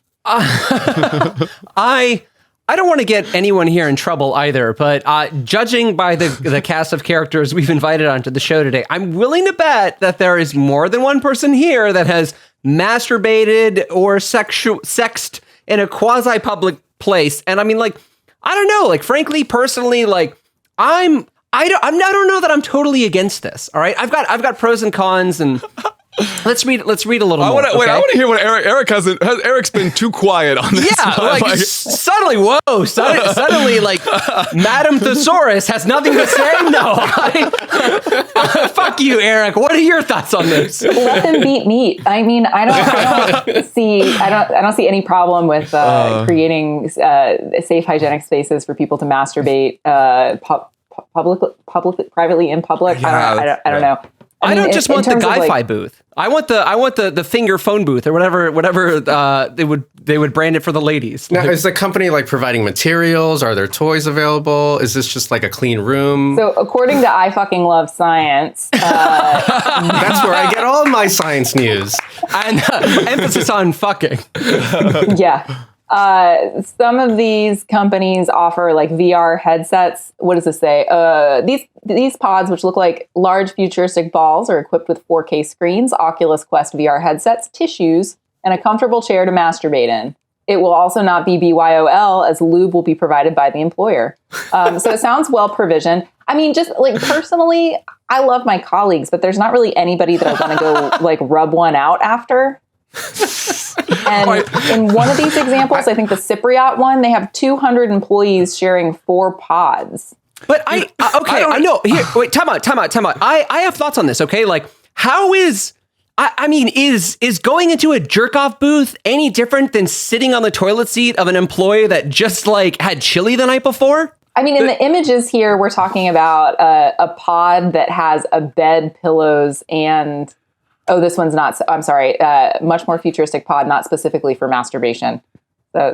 I don't want to get anyone here in trouble either, but judging by the cast of characters we've invited onto the show today, I'm willing to bet that there is more than one person here that has masturbated or sexed in a quasi-public place. And I mean, like, I don't know, like, frankly, personally, like, I don't know that I'm totally against this. All right, I've got pros and cons, and let's read a little more. I want to hear what Eric has. Eric's been too quiet on this. Yeah, suddenly, like, Madam Thesaurus has nothing to say. No, fuck you, Eric. What are your thoughts on this? Let them beat meat. I mean, I don't see any problem with creating safe, hygienic spaces for people to masturbate privately in public. Yeah, I don't know. I don't just want the Guy-Fi booth. I want the finger phone booth or whatever they would brand it for the ladies. Now, is the company like providing materials? Are there toys available? Is this just like a clean room? So according to I Fucking Love Science, that's where I get all my science news. And emphasis on fucking. Yeah. Some of these companies offer like VR headsets. What does this say? These pods, which look like large futuristic balls, are equipped with 4K screens, Oculus Quest VR headsets, tissues, and a comfortable chair to masturbate in. It will also not be BYOL, as lube will be provided by the employer. So it sounds well provisioned. I mean, just like personally, I love my colleagues, but there's not really anybody that I want to go like rub one out after. And in one of these examples, I think the Cypriot one, they have 200 employees sharing 4 pods. But I know. Here, wait, time out. I have thoughts on this. Okay, like how is going into a jerk off booth any different than sitting on the toilet seat of an employee that just like had chili the night before? I mean, in the images here, we're talking about a pod that has a bed, pillows, and this one's not. I'm sorry. Much more futuristic pod, not specifically for masturbation.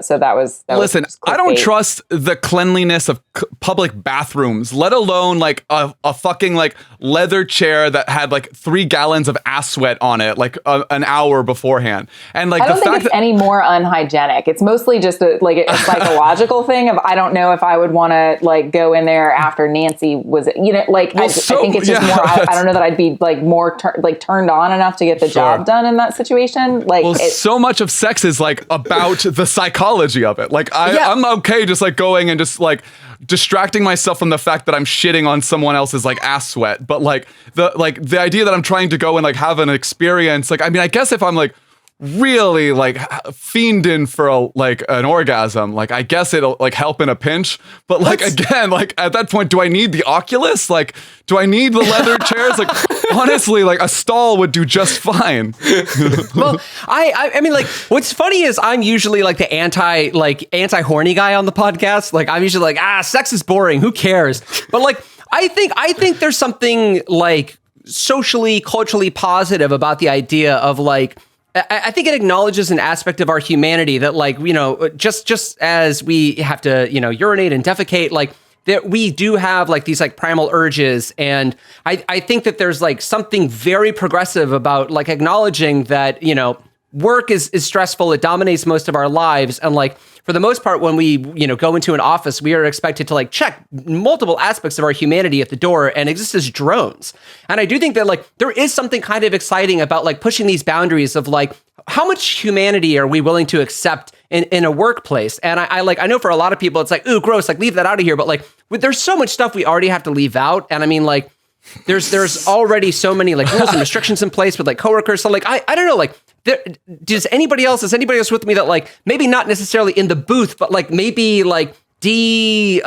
So that was. Listen, I don't trust the cleanliness of public bathrooms, let alone like a fucking like leather chair that had like 3 gallons of ass sweat on it, like an hour beforehand. And like I don't think it's any more unhygienic. It's mostly just a psychological thing of I don't know if I would want to like go in there after Nancy was, I think it's just more. I don't know that I'd be like more turned on enough to get the job done in that situation. Like, so much of sex is like about the psychology of it. Like I'm okay just like going and just like distracting myself from the fact that I'm shitting on someone else's like ass sweat. But like the idea that I'm trying to go and like have an experience, like, I mean, I guess if I'm like really like fiending for an orgasm, like I guess it'll like help in a pinch, but like again, like at that point, do I need the Oculus? Like, do I need the leather chairs? Like honestly, like a stall would do just fine. Well, I mean, like what's funny is I'm usually like the anti horny guy on the podcast. Like I'm usually like, sex is boring, who cares? But like I think there's something like socially, culturally positive about the idea of like, I think it acknowledges an aspect of our humanity that, like, just as we have to, urinate and defecate, like that we do have like these like primal urges. And I think that there's like something very progressive about like acknowledging that, work is stressful. It dominates most of our lives. And like, for the most part, when we, go into an office, we are expected to like check multiple aspects of our humanity at the door and exist as drones. And I do think that like there is something kind of exciting about like pushing these boundaries of like how much humanity are we willing to accept in a workplace. And I know for a lot of people, it's like, ooh, gross, like leave that out of here. But like there's so much stuff we already have to leave out. And I mean, like there's already so many like rules and restrictions in place with like coworkers. So like, I don't know, like, is anybody else with me that like maybe not necessarily in the booth, but like maybe like tabooifying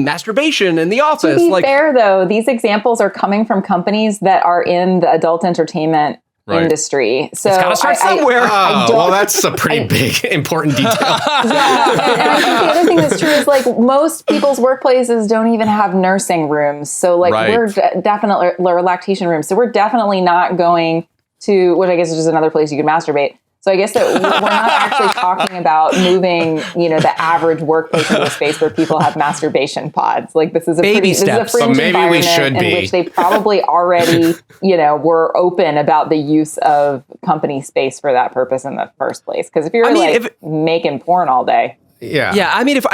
masturbation in the office? To be fair though, these examples are coming from companies that are in the adult entertainment industry. So it's gotta start somewhere. Well, that's a pretty big, important detail. Yeah, and I think the other thing that's true is like most people's workplaces don't even have nursing rooms. So like we're definitely, or lactation rooms. So we're definitely not going to, which I guess is just another place you could masturbate. So I guess that we're not actually talking about moving, the average workplace into a space where people have masturbation pods. Like this is a baby steps. This is a fringe maybe we should environment in be. which they probably already, were open about the use of company space for that purpose in the first place. Because if you're making porn all day. Yeah. I mean, if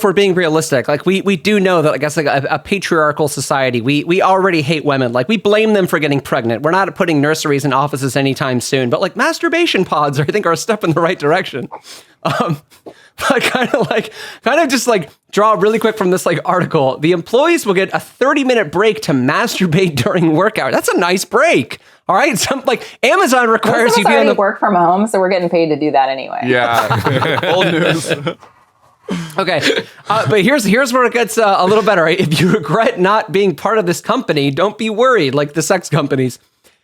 we're being realistic, like we do know that I guess like a patriarchal society, we already hate women. Like we blame them for getting pregnant. We're not putting nurseries in offices anytime soon, but like masturbation pods, I think, are a step in the right direction. But kind of just like draw really quick from this like article. The employees will get a 30-minute break to masturbate during work hours. That's a nice break. All right. Amazon requires you be on the work from home, so we're getting paid to do that anyway. Yeah. Old news. Okay. But here's where it gets a little better. Right? If you regret not being part of this company, don't be worried like the sex companies.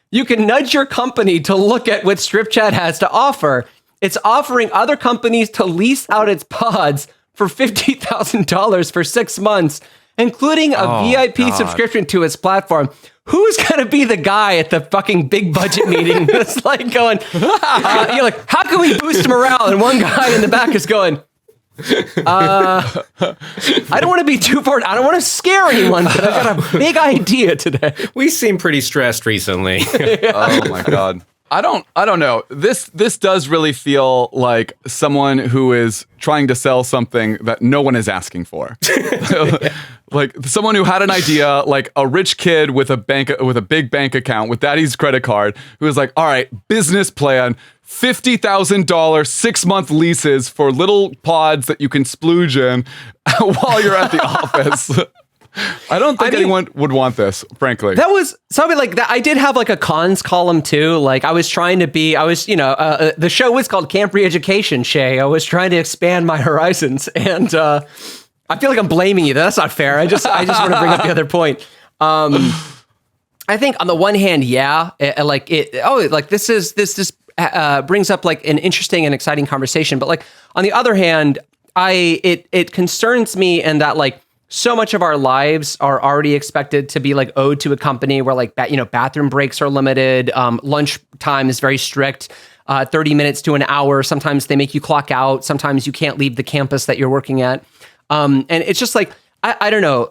You can nudge your company to look at what Strip Chat has to offer. It's offering other companies to lease out its pods for $50,000 for 6 months, including a VIP subscription to its platform. Who's going to be the guy at the fucking big budget meeting that's like going, you're like, how can we boost morale? And one guy in the back is going, I don't want to be too forward. I don't want to scare anyone, but I've got a big idea today. We seem pretty stressed recently. Oh my God. I don't know. This does really feel like someone who is trying to sell something that no one is asking for. Like someone who had an idea, like a rich kid with a big bank account with daddy's credit card, who was like, all right, business plan, $50,000 6-month leases for little pods that you can splooge in while you're at the office. I don't think anyone would want this, frankly. That was something like that. I did have like a cons column too. Like I was trying to be, the show was called Camp Re-Education, Shay. I was trying to expand my horizons, and I feel like I'm blaming you. That's not fair. I just want to bring up the other point. I think on the one hand, this brings up like an interesting and exciting conversation. But like on the other hand, it concerns me in that like, so much of our lives are already expected to be like owed to a company where like bathroom breaks are limited, lunch time is very strict, 30 minutes to an hour. Sometimes they make you clock out. Sometimes you can't leave the campus that you're working at. And it's just like, I don't know.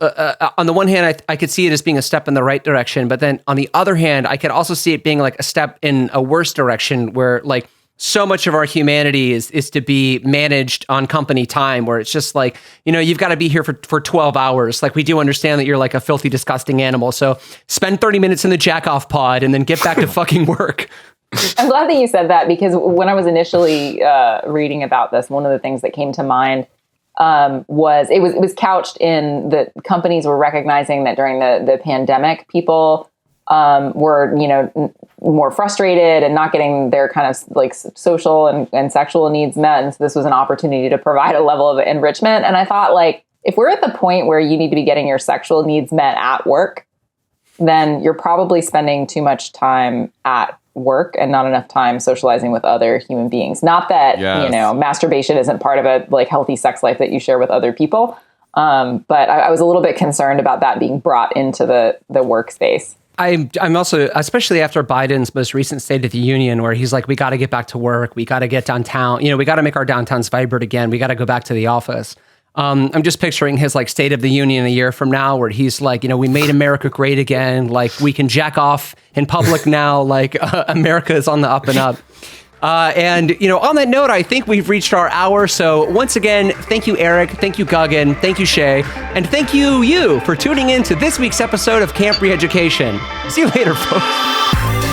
On the one hand, I could see it as being a step in the right direction, but then on the other hand, I could also see it being like a step in a worse direction where like, so much of our humanity is to be managed on company time, where it's just like, you've got to be here for 12 hours. Like we do understand that you're like a filthy, disgusting animal. So spend 30 minutes in the jack off pod and then get back to fucking work. I'm glad that you said that, because when I was initially reading about this, one of the things that came to mind was it was couched in that companies were recognizing that during the pandemic, people were, more frustrated and not getting their kind of like social and sexual needs met. And so this was an opportunity to provide a level of enrichment. And I thought, like, if we're at the point where you need to be getting your sexual needs met at work, then you're probably spending too much time at work and not enough time socializing with other human beings. Not that, masturbation isn't part of a like healthy sex life that you share with other people. But I was a little bit concerned about that being brought into the workspace. I'm also, especially after Biden's most recent State of the Union, where he's like, we got to get back to work. We got to get downtown. We got to make our downtowns vibrant again. We got to go back to the office. I'm just picturing his like State of the Union a year from now, where he's like, we made America great again. Like we can jack off in public now. Like America is on the up and up. And on that note, I think we've reached our hour. So once again, thank you, Eric. Thank you, Guggen. Thank you, Shay. And thank you for tuning in to this week's episode of Camp Re-Education. See you later, folks.